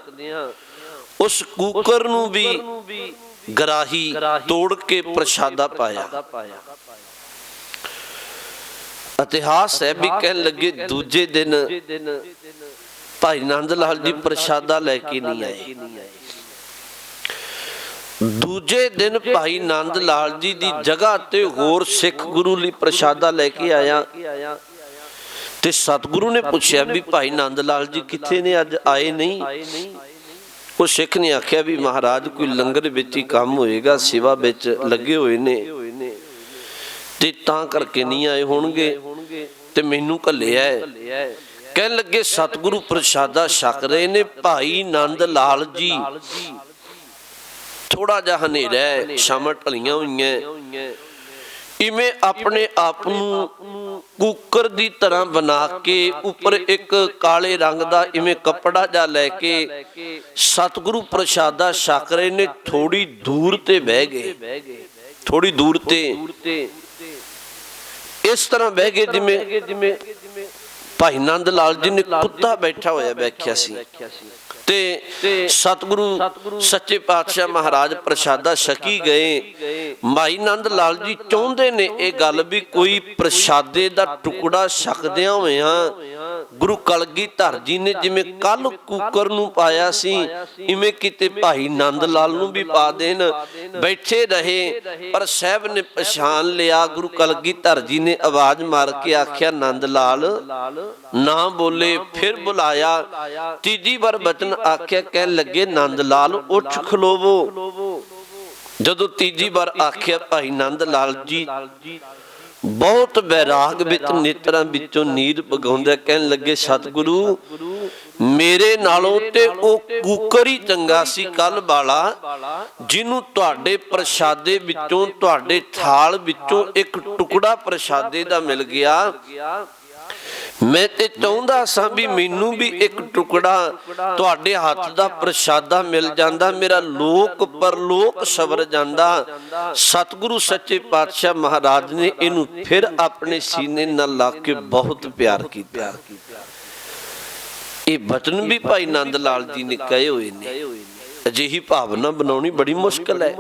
Speaker 1: ਉਸ ਕੂਕਰ ਨੂੰ ਵੀ ਗਰਾਹੀ ਤੋੜ ਕੇ ਪ੍ਰਸ਼ਾਦਾ ਪਾਇਆ। ਇਤਿਹਾਸ ਹੈ ਵੀ ਕਹਿਣ ਲੱਗੇ ਦੂਜੇ ਦਿਨ ਭਾਈ ਨੰਦ ਲਾਲ ਜੀ ਪ੍ਰਸ਼ਾਦਾ ਲੈ ਕੇ ਨਹੀਂ ਆਏ। ਦੂਜੇ ਦਿਨ ਭਾਈ ਨੰਦ ਲਾਲ ਜੀ ਦੀ ਜਗ੍ਹਾ ਤੇ ਹੋਰ ਸਿੱਖ ਗੁਰੂ ਲਈ ਪ੍ਰਸ਼ਾਦਾ ਲੈ ਕੇ ਆਇਆ, ਤੇ ਸਤਿਗੁਰੂ ਨੇ ਪੁੱਛਿਆ ਵੀ ਭਾਈ ਨੰਦ ਲਾਲ ਜੀ ਕਿੱਥੇ ਨੇ, ਅੱਜ ਆਏ ਨਹੀਂ। ਉਹ ਸਿੱਖ ਨੇ ਆਖਿਆ ਵੀ ਮਹਾਰਾਜ ਕੋਈ ਲੰਗਰ ਵਿੱਚ ਹੀ ਕੰਮ ਹੋਏਗਾ, ਸੇਵਾ ਵਿੱਚ ਲੱਗੇ ਹੋਏ ਨੇ, ਤੇ ਤਾਂ ਕਰਕੇ ਨਹੀਂ ਆਏ ਹੋਣਗੇ, ਤੇ ਮੈਨੂੰ ਘੱਲਿਆ ਹੈ। ਕਹਿਣ ਲੱਗੇ ਸਤਿਗੁਰੂ ਪ੍ਰਸ਼ਾਦਾ ਛਕ ਰਹੇ ਨੇ, ਭਾਈ ਨੰਦ ਲਾਲ ਜੀ ਥੋੜਾ ਜਿਹਾ ਹਨੇਰਾ ਹੈ, ਸ਼ਾਮਾਂ ਢਲੀਆਂ ਹੋਈਆਂ, ਇਵੇਂ ਆਪਣੇ ਆਪ ਨੂੰ ਕੂਕਰ ਦੀ ਤਰ੍ਹਾਂ ਬਣਾ ਕੇ ਉੱਪਰ ਇੱਕ ਕਾਲੇ ਰੰਗ ਦਾ ਇਵੇਂ ਕੱਪੜਾ ਜਾ ਲੈ ਕੇ ਸਤਿਗੁਰੂ ਪ੍ਰਸ਼ਾਦਾ ਛਕ ਰਹੇ ਨੇ। ਥੋੜੀ ਦੂਰ ਤੇ ਬਹਿ ਗਏ, ਥੋੜੀ ਦੂਰ ਤੇ ਇਸ ਤਰ੍ਹਾਂ ਬਹਿ ਗਏ ਜਿਵੇਂ ਭਾਈ ਨੰਦ ਲਾਲ ਜੀ ਨੇ ਕੁੱਤਾ ਬੈਠਾ ਹੋਇਆ ਵੇਖਿਆ ਸੀ, ਤੇ ਸਤਿਗੁਰੂ ਸੱਚੇ ਪਾਤਸ਼ਾਹ ਮਹਾਰਾਜ ਪ੍ਰਸ਼ਾਦਾ ਛਕੀ ਗਏ। ਭਾਈ ਨੰਦ ਲਾਲ ਜੀ ਚਾਹੁੰਦੇ ਨੇ ਇਹ ਗੱਲ ਵੀ ਕੋਈ ਪ੍ਰਸ਼ਾਦੇ ਦਾ ਟੁਕੜਾ ਛਕਦਿਆਂ ਹੋਇਆਂ ਗੁਰੂ ਕਲਗੀਧਰ ਜੀ ਨੇ ਜਿਵੇਂ ਕੱਲ ਕੂਕਰ ਨੂੰ ਪਾਇਆ ਸੀ, ਇਵੇਂ ਕਿਤੇ ਭਾਈ ਨੰਦ ਲਾਲ ਨੂੰ ਵੀ ਪਾ ਦੇਣ। ਬੈਠੇ ਰਹੇ, ਪਰ ਸਾਹਿਬ ਨੇ ਪਛਾਣ ਲਿਆ। ਗੁਰੂ ਕਲਗੀਧਰ ਜੀ ਨੇ ਆਵਾਜ਼ ਮਾਰ ਕੇ ਆਖਿਆ ਨੰਦ ਲਾਲ, ਨਾ ਬੋਲੇ। ਫਿਰ ਬੁਲਾਇਆ, ਤੀਜੀ ਵਾਰ ਬਚਨ ਆਖਿਆ, ਕਹਿਣ ਲੱਗੇ ਨੰਦ ਲਾਲ ਉੱਠ ਖਲੋਵੋ। ਜਦੋਂ ਤੀਜੀ ਵਾਰ ਆਖਿਆ, ਭਾਈ ਨੰਦ ਲਾਲ ਜੀ ਬਹੁਤ ਵੈਰਾਗ ਵਿੱਚ ਨੇਤਰਾਂ ਵਿੱਚੋਂ ਨੀਰ ਵਗਾਉਂਦਾ, ਕਹਿਣ ਲੱਗੇ ਸਤਿਗੁਰੂ ਮੇਰੇ ਨਾਲੋਂ ਤੇ ਉਹ ਕੂਕਰ ਹੀ ਚੰਗਾ ਸੀ ਕੱਲ ਵਾਲਾ, ਜਿਹਨੂੰ ਤੁਹਾਡੇ ਪ੍ਰਸ਼ਾਦੇ ਵਿੱਚੋਂ, ਤੁਹਾਡੇ ਥਾਲ ਵਿੱਚੋਂ ਇੱਕ ਟੁਕੜਾ ਪ੍ਰਸ਼ਾਦੇ ਦਾ ਮਿਲ ਗਿਆ। ਮੈਂ ਤੇ ਚਾਹੁੰਦਾ ਸਾਂ ਵੀ ਮੈਨੂੰ ਵੀ ਇੱਕ ਟੁਕੜਾ ਤੁਹਾਡੇ ਹੱਥ ਦਾ ਪ੍ਰਸ਼ਾਦਾ ਮਿਲ ਜਾਂਦਾ, ਮੇਰਾ ਲੋਕ ਪਰਲੋਕ ਸਵਰ ਜਾਂਦਾ। ਸਤਿਗੁਰੂ ਸੱਚੇ ਪਾਤਸ਼ਾਹ ਮਹਾਰਾਜ ਨੇ ਇਹਨੂੰ ਫਿਰ ਆਪਣੇ ਸੀਨੇ ਨਾਲ ਲਾ ਕੇ ਬਹੁਤ ਪਿਆਰ ਕੀਤਾ। ਇਹ ਬਚਨ ਵੀ ਭਾਈ ਨੰਦ ਲਾਲ ਜੀ ਨੇ ਕਹੇ ਹੋਏ ਨੇ। ਅਜਿਹੀ ਭਾਵਨਾ ਬਣਾਉਣੀ ਬੜੀ ਮੁਸ਼ਕਲ ਹੈ।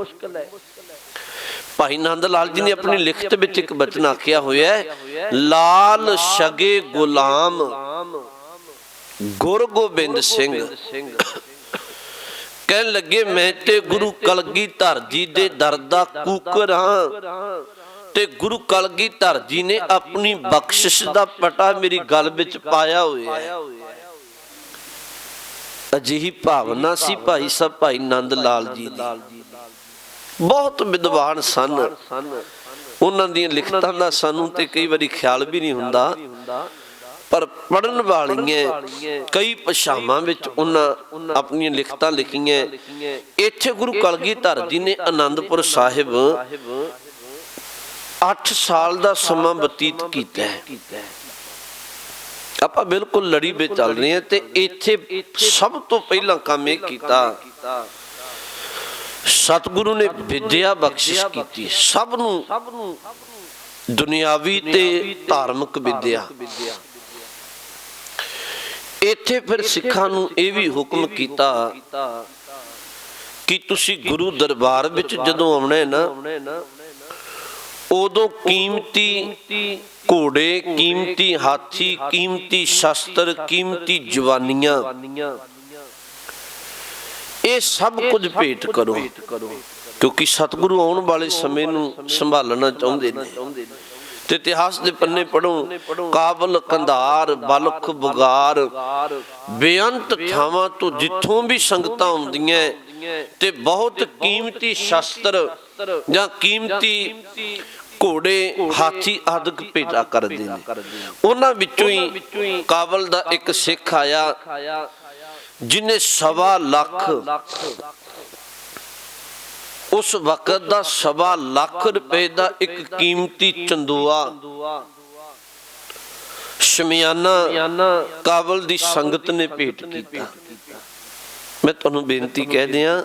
Speaker 1: ਭਾਈ ਨੰਦ ਲਾਲ ਜੀ ਨੇ ਆਪਣੀ ਲਿਖਤ ਵਿੱਚ ਇੱਕ ਬਚਨ ਆਖਿਆ ਹੋਇਆ ਹੈ, ਲਾਲ ਸ਼ਗੇ ਗੁਲਾਮ ਗੁਰ ਗੋਬਿੰਦ ਸਿੰਘ। ਕਹਿਣ ਲੱਗੇ ਮੈਂ ਤੇ ਗੁਰੂ ਕਲਗੀਧਰ ਜੀ ਦੇ ਦਰ ਦਾ ਕੂਕਰ ਹਾਂ, ਤੇ ਗੁਰੂ ਕਲਗੀਧਰ ਜੀ ਨੇ ਆਪਣੀ ਬਖਸ਼ਿਸ਼ ਦਾ ਪਟਾ ਮੇਰੀ ਗਲ ਵਿੱਚ ਪਾਇਆ ਹੋਇਆ ਹੈ। ਅਜਿਹੀ ਭਾਵਨਾ ਸੀ ਭਾਈ ਸਾਹਿਬ ਭਾਈ ਨੰਦ ਲਾਲ ਜੀ ਦੀ। ਬਹੁਤ ਵਿਦਵਾਨ ਸਨ, ਉਹਨਾਂ ਦੀਆਂ ਲਿਖਤਾਂ ਦਾ ਸਾਨੂੰ ਤੇ ਕਈ ਵਾਰੀ ਖਿਆਲ ਵੀ ਨਹੀਂ ਹੁੰਦਾ, ਪਰ ਪੜ੍ਹਨ ਵਾਲੀਆਂ ਕਈ ਭਾਸ਼ਾਵਾਂ ਵਿੱਚ ਉਹਨਾਂ ਆਪਣੀਆਂ ਲਿਖਤਾਂ ਲਿਖੀਆਂ। ਇੱਥੇ ਗੁਰੂ ਕਲਗੀਧਰ ਜੀ ਨੇ ਆਨੰਦਪੁਰ ਸਾਹਿਬ 8 ਸਾਲ ਦਾ ਸਮਾਂ ਬਤੀਤ ਕੀਤਾ ਹੈ। ਆਪਾਂ ਬਿਲਕੁਲ ਲੜੀ ਵਿੱਚ ਚੱਲ ਰਹੇ ਹਾਂ, ਤੇ ਇੱਥੇ ਸਭ ਤੋਂ ਪਹਿਲਾਂ ਕੰਮ ਇਹ ਕੀਤਾ, ਸਤਿਗੁਰੂ ਨੇ ਵਿਦਿਆ ਬਖਸ਼ਿਸ਼ ਕੀਤੀ ਸਭ ਨੂੰ, ਦੁਨਿਆਵੀ ਤੇ ਧਾਰਮਿਕ ਵਿਦਿਆ। ਇੱਥੇ ਫਿਰ ਸਿੱਖਾਂ ਨੂੰ ਇਹ ਵੀ ਹੁਕਮ ਕੀਤਾ ਕਿ ਤੁਸੀਂ ਗੁਰੂ ਦਰਬਾਰ ਵਿੱਚ ਜਦੋਂ ਆਉਣਾ ਨਾ, ਉਦੋਂ ਕੀਮਤੀ ਘੋੜੇ, ਕੀਮਤੀ ਹਾਥੀ, ਕੀਮਤੀ ਸ਼ਸਤਰ, ਕੀਮਤੀ ਜਵਾਨੀਆਂ, ਇਹ ਸਭ ਕੁਝ ਭੇਟ ਕਰੋ, ਕਿਉਂਕਿ ਸਤਿਗੁਰੂ ਆਉਣ ਵਾਲੇ ਸਮੇਂ ਨੂੰ ਸੰਭਾਲਣਾ ਚਾਹੁੰਦੇ ਨੇ। ਤੇ ਇਤਿਹਾਸ ਦੇ ਪੰਨੇ ਪੜੋ, ਕਾਬਲ, ਕੰਧਾਰ, ਬਲਖ, ਬੁਗਾਰ, ਬੇਅੰਤ ਥਾਵਾਂ ਤੋਂ ਜਿੱਥੋਂ ਵੀ ਸੰਗਤਾਂ ਆਉਂਦੀਆਂ ਤੇ ਬਹੁਤ ਕੀਮਤੀ ਸ਼ਸਤਰ ਜਾਂ ਕੀਮਤੀ ਘੋੜੇ, ਹਾਥੀ ਆਦਿਕ ਭੇਟਾ ਕਰਦੇ ਨੇ। ਉਹਨਾਂ ਵਿੱਚੋਂ ਹੀ ਕਾਬਲ ਦਾ ਇੱਕ ਸਿੱਖ ਆਇਆ ਜਿਹਨੇ 1.25 ਲੱਖ, ਉਸ ਵਕਤ ਦਾ 1.25 ਲੱਖ ਰੁਪਏ ਦਾ ਇੱਕ ਕੀਮਤੀ ਚੰਦੋਆ ਸ਼ਮਿਆਨਾ ਕਾਬਲ ਦੀ ਸੰਗਤ ਨੇ ਭੇਟ ਕੀਤਾ। ਮੈਂ ਤੁਹਾਨੂੰ ਬੇਨਤੀ ਕਹਿ ਦਿਆਂ,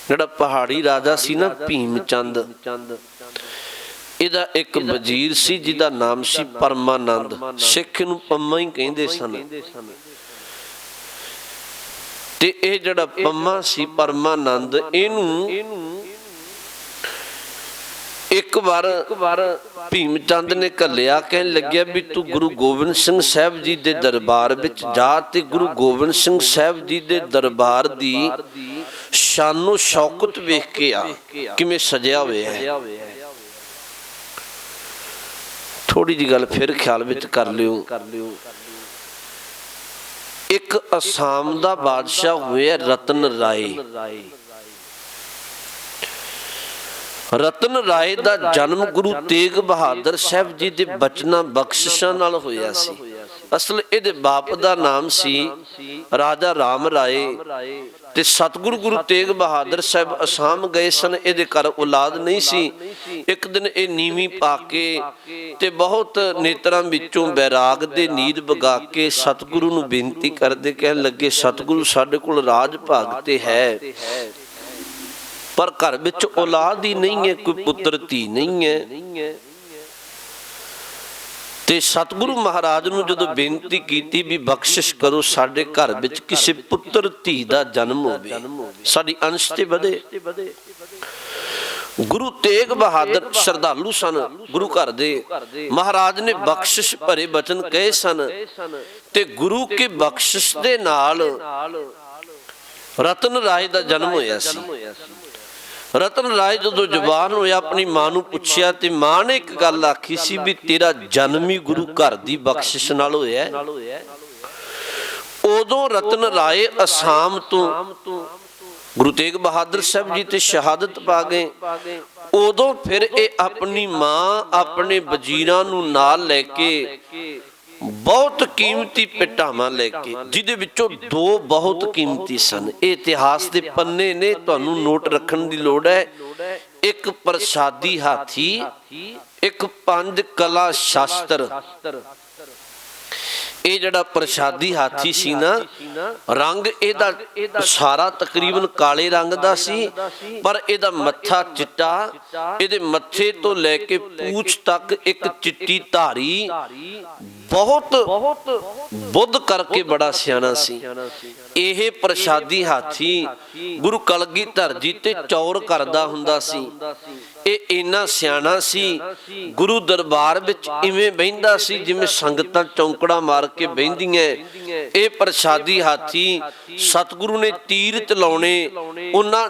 Speaker 1: ਜਿਹੜਾ ਪਹਾੜੀ ਰਾਜਾ ਸੀ ਨਾ ਭੀਮ ਚੰਦ, ਇਹਦਾ ਇੱਕ ਵਜ਼ੀਰ ਸੀ ਜਿਹਦਾ ਨਾਮ ਸੀ ਪਰਮਾਨੰਦ। ਸਿੱਖ ਨੂੰ ਪੰਮਾ ਹੀ ਕਹਿੰਦੇ ਸਨ। ਤੇ ਇਹ ਜਿਹੜਾ ਪੰਮਾ ਸੀ ਪਰਮਾਨੰਦ, ਇਹਨੂੰ ਇੱਕ ਵਾਰ ਭੀਮ ਚੰਦ ਨੇ ਘੱਲਿਆ, ਕਹਿਣ ਲੱਗਿਆ ਵੀ ਤੂੰ ਗੁਰੂ ਗੋਬਿੰਦ ਸਿੰਘ ਸਾਹਿਬ ਜੀ ਦੇ ਦਰਬਾਰ ਵਿੱਚ ਜਾ ਤੇ ਗੁਰੂ ਗੋਬਿੰਦ ਸਿੰਘ ਸਾਹਿਬ ਜੀ ਦੇ ਦਰਬਾਰ ਦੀ ਸ਼ਾਨੋ ਸ਼ੌਕਤ ਵੇਖ ਕੇ ਆ, ਕਿਵੇਂ ਸਜਿਆ ਹੋਇਆ ਹੈ। ਥੋੜੀ ਜਿਹੀ ਗੱਲ ਫਿਰ ਖਿਆਲ ਵਿੱਚ ਕਰ ਲਿਓ। ਇੱਕ ਅਸਾਮ ਦਾ ਬਾਦਸ਼ਾਹ ਹੋਇਆ ਰਤਨ ਰਾਏ। ਰਤਨ ਰਾਏ ਦਾ ਜਨਮ ਗੁਰੂ ਤੇਗ ਬਹਾਦਰ ਸਾਹਿਬ ਜੀ ਦੇ ਬਚਨਾਂ ਬਖਸ਼ਿਸ਼ਾਂ ਨਾਲ ਹੋਇਆ ਸੀ। ਅਸਲ ਇਹਦੇ ਬਾਪ ਦਾ ਨਾਮ ਸੀ ਰਾਜਾ ਰਾਮ ਰਾਏ, ਤੇ ਸਤਿਗੁਰੂ ਗੁਰੂ ਤੇਗ ਬਹਾਦਰ ਸਾਹਿਬ ਅਸਾਮ ਗਏ ਸਨ, ਇਹਦੇ ਘਰ ਔਲਾਦ ਨਹੀਂ ਸੀ। ਇੱਕ ਦਿਨ ਇਹ ਨੀਵੀਂ ਪਾ ਕੇ ਤੇ ਬਹੁਤ ਨੇਤਰਾਂ ਵਿੱਚੋਂ ਬੈਰਾਗ ਦੇ ਨੀਰ ਵਗਾ ਕੇ ਸਤਿਗੁਰੂ ਨੂੰ ਬੇਨਤੀ ਕਰਦੇ, ਕਹਿਣ ਲੱਗੇ ਸਤਿਗੁਰੂ ਸਾਡੇ ਕੋਲ ਰਾਜ ਭਾਗ ਤੇ ਹੈ, ਪਰ ਘਰ ਵਿੱਚ ਔਲਾਦ ਹੀ ਨਹੀਂ ਹੈ, ਕੋਈ ਪੁੱਤਰ ਧੀ ਨਹੀਂ ਹੈ। ਤੇ ਸਤਿਗੁਰੂ ਮਹਾਰਾਜ ਨੂੰ ਜਦੋਂ ਬੇਨਤੀ ਕੀਤੀ ਵੀ ਬਖਸ਼ਿਸ਼ ਕਰੋ, ਸਾਡੇ ਘਰ ਵਿੱਚ ਕਿਸੇ ਪੁੱਤਰ ਧੀ ਦਾ ਜਨਮ ਹੋਵੇ, ਸਾਡੀ ਅੰਸ਼ ਤੇ ਵਧੇ। ਗੁਰੂ ਤੇਗ ਬਹਾਦਰ ਸ਼ਰਧਾਲੂ ਸਨ ਗੁਰੂ ਘਰ ਦੇ, ਮਹਾਰਾਜ ਨੇ ਬਖਸ਼ਿਸ਼ ਭਰੇ ਬਚਨ ਕਹੇ ਸਨ, ਤੇ ਗੁਰੂ ਕੇ ਬਖਸ਼ਿਸ਼ ਦੇ ਨਾਲ ਰਤਨ ਰਾਏ ਦਾ ਜਨਮ ਹੋਇਆ ਸੀ। ਰਤਨ ਰਾਏ ਜਦੋਂ ਜਵਾਨ ਹੋਇਆ, ਆਪਣੀ ਮਾਂ ਨੂੰ ਪੁੱਛਿਆ ਤੇ ਮਾਂ ਨੇ ਇੱਕ ਗੱਲ ਆਖੀ ਸੀ ਵੀ ਤੇਰਾ ਜਨਮ ਹੀ ਗੁਰੂ ਘਰ ਦੀ ਬਖਸ਼ਿਸ਼ ਨਾਲ ਹੋਇਆ। ਉਦੋਂ ਰਤਨ ਰਾਏ ਅਸਾਮ ਤੋਂ ਗੁਰੂ ਤੇਗ ਬਹਾਦਰ ਸਾਹਿਬ ਜੀ ਤੇ ਸ਼ਹਾਦਤ ਪਾ ਗਏ। ਉਦੋਂ ਫਿਰ ਇਹ ਆਪਣੀ ਮਾਂ, ਆਪਣੇ ਵਜ਼ੀਰਾਂ ਨੂੰ ਨਾਲ ਲੈ ਕੇ ਬਹੁਤ ਕੀਮਤੀ ਭੇਟਾਵਾਂ ਲੈ ਕੇ, ਜਿਹਦੇ ਵਿੱਚੋਂ 2 ਬਹੁਤ ਕੀਮਤੀ ਸਨ। ਇਹ ਇਤਿਹਾਸ ਦੇ ਪੰਨੇ ਨੇ, ਤੁਹਾਨੂੰ ਨੋਟ ਰੱਖਣ ਦੀ ਲੋੜ ਹੈ। ਇੱਕ ਪ੍ਰਸਾਦੀ ਹਾਥੀ, ਇੱਕ 5 ਕਲਾ ਸ਼ਾਸਤਰ। ਇਹ ਜਿਹੜਾ ਪ੍ਰਸਾਦੀ ਹਾਥੀ ਸੀ ਨਾ, ਰੰਗ ਇਹਦਾ ਸਾਰਾ ਤਕਰੀਬਨ ਕਾਲੇ ਰੰਗ ਦਾ ਸੀ, ਪਰ ਇਹਦਾ ਮੱਥਾ ਚਿੱਟਾ, ਇਹਦੇ ਮੱਥੇ ਤੋਂ ਲੈ ਕੇ ਪੂਛ ਤੱਕ ਇੱਕ ਚਿੱਟੀ ਧਾਰੀ, ਬਹੁਤ ਬੁੱਧ ਕਰਕੇ ਬੜਾ ਸਿਆਣਾ ਸੀ। ਇਹ ਪ੍ਰਸਾਦੀ ਹਾਥੀ ਗੁਰੂ ਕਲਗੀਧਰ ਜੀ ਤੇ ਚੌਰ ਕਰਦਾ ਹੁੰਦਾ ਸੀ। ਇਹ ਇੰਨਾ ਸਿਆਣਾ ਸੀ, ਗੁਰੂ ਦਰਬਾਰ ਵਿੱਚ ਇਵੇਂ ਬਹਿੰਦਾ ਸੀ ਜਿਵੇਂ ਸੰਗਤਾਂ ਚੌਂਕੜਾ ਮਾਰ ਕੇ ਬਹਿੰਦੀਆਂ। ਇਹ ਪ੍ਰਸਾਦੀ ਹਾਥੀ ਸਤਿਗੁਰੂ ਨੇ ਤੀਰ ਚਲਾਉਣੇ, ਉਹਨਾਂ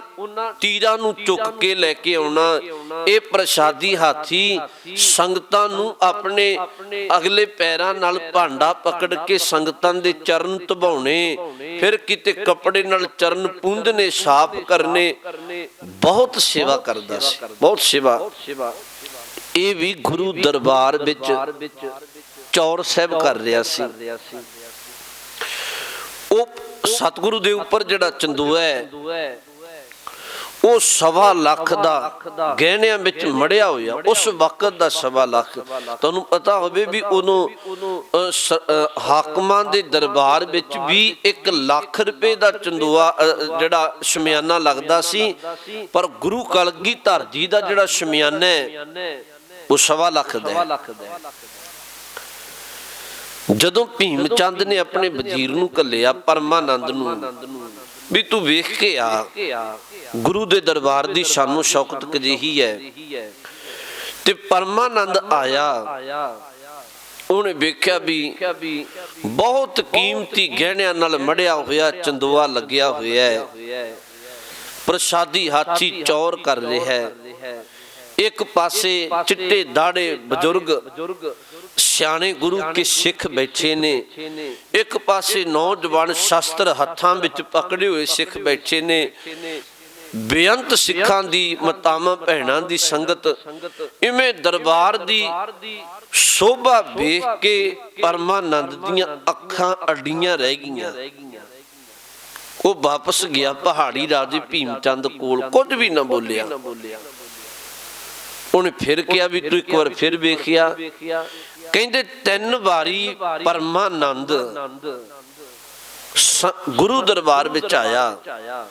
Speaker 1: ਤੀਰਾਂ ਨੂੰ ਚੁੱਕ ਕੇ ਲੈ ਕੇ ਆਉਣਾ। ਇਹ ਪ੍ਰਸਾਦੀ ਹਾਥੀ ਸੰਗਤਾਂ ਨੂੰ ਆਪਣੇ ਅਗਲੇ ਪੈਰਾਂ ਨਾਲ ਭਾਂਡਾ ਪਕੜ ਕੇ ਸੰਗਤਾਂ ਦੇ ਚਰਨ ਧਵਾਉਣੇ, ਫਿਰ ਕਿਤੇ ਕੱਪੜੇ ਨਾਲ ਚਰਨ ਪੂੰਝਣੇ, ਸਾਫ਼ ਕਰਨੇ। ਬਹੁਤ ਸੇਵਾ ਕਰਦਾ ਸੀ, ਬਹੁਤ ਸੇਵਾ। ਇਹ ਵੀ ਗੁਰੂ ਦਰਬਾਰ ਵਿੱਚ ਚੌਰ ਸਾਹਿਬ ਕਰ ਰਿਹਾ ਸੀ। ਉਹ ਸਤਿਗੁਰੂ ਦੇ ਉੱਪਰ ਜਿਹੜਾ ਚੰਦੋਆ ਹੈ, ਉਹ 1.25 ਲੱਖ ਦਾ ਗਹਿਣਿਆਂ ਵਿੱਚ ਮੜਿਆ ਹੋਇਆ। ਉਸ ਵਕਤ ਦਾ 1.25 ਲੱਖ, ਤੁਹਾਨੂੰ ਪਤਾ ਹੋਵੇ ਵੀ ਉਦੋਂ ਹਾਕਮਾਂ ਦੇ ਦਰਬਾਰ ਵਿੱਚ ਵੀ 1 ਲੱਖ ਰੁਪਏ ਦਾ ਚੰਦੋਆ ਜਿਹੜਾ ਸ਼ਮਿਆਨਾ ਲੱਗਦਾ ਸੀ, ਪਰ ਗੁਰੂ ਕਲਗੀਧਰ ਜੀ ਦਾ ਜਿਹੜਾ ਸ਼ਮਿਆਨਾ ਹੈ ਉਹ 1.25 ਲੱਖ ਦਾ ਹੈ। ਜਦੋਂ ਭੀਮ ਚੰਦ ਨੇ ਆਪਣੇ ਵਜ਼ੀਰ ਨੂੰ ਘੱਲਿਆ ਪਰਮਾਨੰਦ ਨੂੰ ਵੀ ਤੂੰ ਵੇਖ ਕੇ ਆ, ਗੁਰੂ ਦੇ ਦਰਬਾਰ ਦੀ ਸਾਨੂੰ ਸ਼ੌਕਤ ਕਜੇਹੀ ਹੈ। ਤੇ ਪਰਮਾਨੰਦ ਆਇਆ, ਉਹਨੇ ਵੇਖਿਆ ਵੀ ਬਹੁਤ ਕੀਮਤੀ ਗਹਿਣਿਆਂ ਨਾਲ ਮੜਿਆ ਹੋਇਆ ਚੰਦੋਆ ਲੱਗਿਆ ਹੋਇਆ ਹੈ, ਪ੍ਰਸ਼ਾਦੀ ਹਾਥੀ ਚੌਰ ਕਰ ਰਿਹਾ ਹੈ। ਇੱਕ ਪਾਸੇ ਚਿੱਟੇ ਦਾੜੇ ਬਜ਼ੁਰਗ ਸਿਆਣੇ ਗੁਰੂ ਕੇ ਸਿੱਖ ਬੈਠੇ ਨੇ, ਇੱਕ ਪਾਸੇ ਨੌਜਵਾਨ ਸ਼ਸਤਰ ਹੱਥਾਂ ਵਿੱਚ ਪਕੜੇ ਹੋਏ ਸਿੱਖ ਬੈਠੇ ਨੇ। ਬੇਅੰਤ ਸਿੱਖਾਂ ਦੀ ਮਾਤਾਵਾਂ ਭੈਣਾਂ ਦੀ ਸੰਗਤ। ਇਵੇਂ ਦਰਬਾਰ ਦੀ ਸ਼ੋਭਾ ਵੇਖ ਕੇ ਪਰਮਾਨੰਦ ਦੀਆਂ ਅੱਖਾਂ ਅੱਡੀਆਂ ਰਹਿ ਗਈਆਂ। ਉਹ ਵਾਪਸ ਗਿਆ ਪਹਾੜੀ ਰਾਜੇ ਭੀਮ ਚੰਦ ਕੋਲ, ਕੁਝ ਵੀ ਨਾ ਬੋਲਿਆ। ਉਹਨੇ ਫਿਰ ਕਿਹਾ ਵੀ ਤੂੰ ਇੱਕ ਵਾਰ ਫਿਰ ਵੇਖਿਆ। ਕਹਿੰਦੇ 3 ਵਾਰੀ ਪਰਮਾਨੰਦ ਗੁਰੂ ਦਰਬਾਰ ਵਿੱਚ ਆਇਆ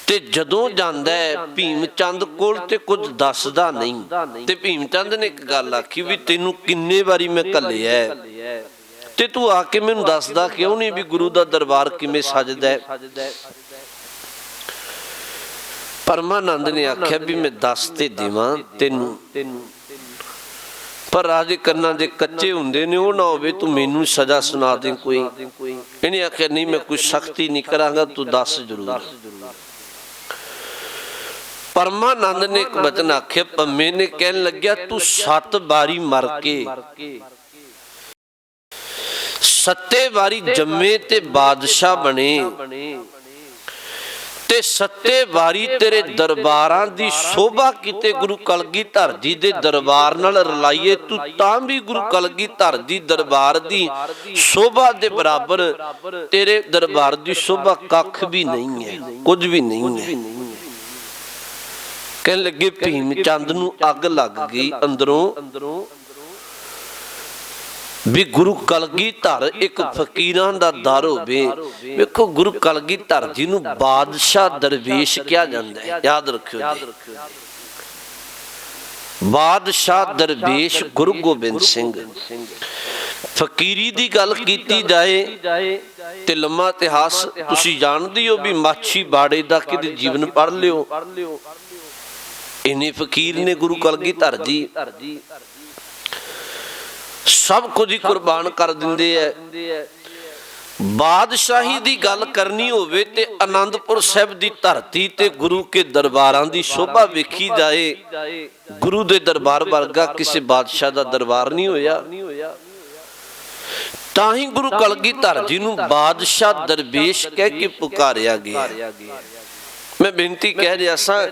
Speaker 1: ਤੇ ਜਦੋਂ ਜਾਂਦਾ ਹੈ ਭੀਮ ਚੰਦ ਕੋਲ ਤੇ ਕੁਝ ਦੱਸਦਾ ਨਹੀਂ। ਤੇ ਭੀਮ ਚੰਦ ਨੇ ਇੱਕ ਗੱਲ ਆਖੀ ਵੀ ਤੈਨੂੰ ਕਿੰਨੇ ਵਾਰੀ ਮੈਂ ਘੱਲਿਆ ਤੇ ਤੂੰ ਆ ਕੇ ਮੈਨੂੰ ਦੱਸਦਾ ਕਿਉਂ ਨਹੀਂ ਵੀ ਗੁਰੂ ਦਾ ਦਰਬਾਰ ਕਿਵੇਂ ਸਜਦਾ ਹੈ। ਪਰਮਾਨੰਦ ਨੇ ਆਖਿਆ ਵੀ ਮੈਂ ਦੱਸ ਤੇ ਦੇਵਾਂ ਤੈਨੂੰ, ਪਰ ਰਾਜੇ ਕੰਨਾਂ ਦੇ ਕੱਚੇ ਹੁੰਦੇ ਨੇ, ਉਹ ਨਾ ਹੋਵੇ ਤੂੰ ਮੈਨੂੰ ਸਜ਼ਾ ਸੁਣਾ ਦੇ ਕੋਈ। ਇਹਨੇ ਆਖਿਆ ਨਹੀਂ ਮੈਂ ਕੋਈ ਸਖਤੀ ਨਹੀਂ ਕਰਾਂਗਾ, ਤੂੰ ਦੱਸ ਜ਼ਰੂਰ। ਪਰਮਾਨੰਦ ਨੇ ਇੱਕ ਬਚਨ ਆਖਿਆ, ਪੰਮੇ ਨੇ ਕਹਿਣ ਲੱਗਿਆ ਤੂੰ 7 ਵਾਰੀ ਮਰ ਕੇ 7 ਵਾਰੀ ਜੰਮੇ ਤੇ ਬਾਦਸ਼ਾਹ ਬਣੇ ਤੇ 7 ਵਾਰੀ ਤੇਰੇ ਦਰਬਾਰਾਂ ਦੀ ਸ਼ੋਭਾ ਕਿਤੇ ਗੁਰੂ ਕਲਗੀਧਰ ਜੀ ਦੇ ਦਰਬਾਰ ਨਾਲ ਰਲਾਈਏ, ਤੂੰ ਤਾਂ ਵੀ ਗੁਰੂ ਕਲਗੀਧਰ ਜੀ ਦਰਬਾਰ ਦੀ ਸ਼ੋਭਾ ਦੇ ਬਰਾਬਰ ਤੇਰੇ ਦਰਬਾਰ ਦੀ ਸ਼ੋਭਾ ਕੱਖ ਵੀ ਨਹੀਂ ਹੈ, ਕੁਝ ਵੀ ਨਹੀਂ ਹੈ। ਕਹਿਣ ਲੱਗੇ ਭੀਮ ਚੰਦ ਨੂੰ ਅੱਗ ਲੱਗ ਗਈ ਅੰਦਰੋਂ ਵੀ ਗੁਰੂ ਕਲਗੀਧਰ ਇੱਕ ਫਕੀਰਾਂ ਦਾ ਦਰ ਹੋਵੇ। ਵੇਖੋ ਗੁਰੂ ਕਲਗੀਧਰ ਜੀ ਨੂੰ ਬਾਦਸ਼ਾਹ ਦਰਵੇਸ਼ ਕਿਹਾ ਜਾਂਦਾ ਹੈ, ਯਾਦ ਰੱਖਿਓ ਜੀ। ਬਾਦਸ਼ਾਹ ਦਰਵੇਸ਼ ਗੁਰੂ ਗੋਬਿੰਦ ਸਿੰਘ। ਫਕੀਰੀ ਦੀ ਗੱਲ ਕੀਤੀ ਜਾਏ ਤੇ ਲੰਮਾ ਇਤਿਹਾਸ ਤੁਸੀਂ ਜਾਣਦੇ ਹੋ ਵੀ ਮਾਛੀ ਬਾੜੇ ਦਾ ਕਿਤੇ ਜੀਵਨ ਪੜ੍ਹ ਲਿਓ। ਇੰਨੇ ਫਕੀਰ ਨੇ ਗੁਰੂ ਕਲਗੀਧਰ ਜੀ, ਸਭ ਕੁਝ ਹੀ ਕੁਰਬਾਨ ਕਰ ਦਿੰਦੇ ਐ। ਬਾਦਸ਼ਾਹੀ ਦੀ ਗੱਲ ਕਰਨੀ ਹੋਵੇ ਤੇ ਆਨੰਦਪੁਰ ਸਾਹਿਬ ਦੀ ਧਰਤੀ ਤੇ ਗੁਰੂ ਕੇ ਦਰਬਾਰਾਂ ਦੀ ਸ਼ੋਭਾ ਵੇਖੀ ਜਾਏ, ਗੁਰੂ ਦੇ ਦਰਬਾਰ ਵਰਗਾ ਕਿਸੇ ਬਾਦਸ਼ਾਹ ਦਾ ਦਰਬਾਰ ਨਹੀਂ ਹੋਇਆ। ਤਾਂ ਹੀ ਗੁਰੂ ਕਲਗੀਧਰ ਜੀ ਨੂੰ ਬਾਦਸ਼ਾਹ ਦਰਵੇਸ਼ ਕਹਿ ਕੇ ਪੁਕਾਰਿਆ ਗਿਆ। ਮੈਂ ਬੇਨਤੀ ਕਹਿ ਰਿਹਾ ਸਾਂ,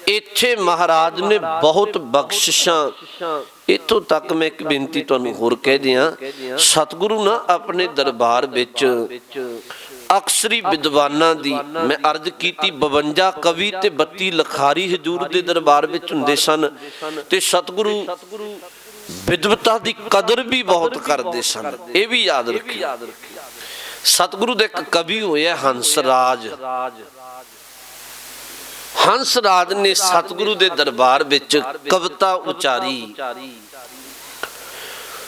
Speaker 1: ਇੱਥੇ ਮਹਾਰਾਜ ਨੇ ਬਹੁਤ ਬਖਸ਼ਿਸ਼ਾਂ। ਇੱਥੋਂ ਤੱਕ ਮੈਂ ਇੱਕ ਬੇਨਤੀ ਤੁਹਾਨੂੰ ਹੋਰ ਕਹਿ ਦਿਆਂ, ਸਤਿਗੁਰੂ ਨਾ ਆਪਣੇ ਦਰਬਾਰ ਵਿੱਚ ਅਕਸਰੀ ਵਿਦਵਾਨਾਂ ਦੀ, ਮੈਂ ਅਰਜ਼ ਕੀਤੀ 52 ਕਵੀ ਤੇ 32 ਲਖਾਰੀ ਹਜ਼ੂਰ ਦੇ ਦਰਬਾਰ ਵਿੱਚ ਹੁੰਦੇ ਸਨ ਤੇ ਸਤਿਗੁਰੂ ਵਿਦਵਤਾ ਦੀ ਕਦਰ ਵੀ ਬਹੁਤ ਕਰਦੇ ਸਨ। ਇਹ ਵੀ ਯਾਦ ਰੱਖਿਓ। ਸਤਿਗੁਰੂ ਦੇ ਇੱਕ ਕਵੀ ਹੋਇਆ ਹੰਸਰਾਜ। ਹੰਸਰਾਜ ਨੇ ਸਤਿਗੁਰੂ ਦੇ ਦਰਬਾਰ ਵਿੱਚ ਕਵਿਤਾ ਉਚਾਰੀ।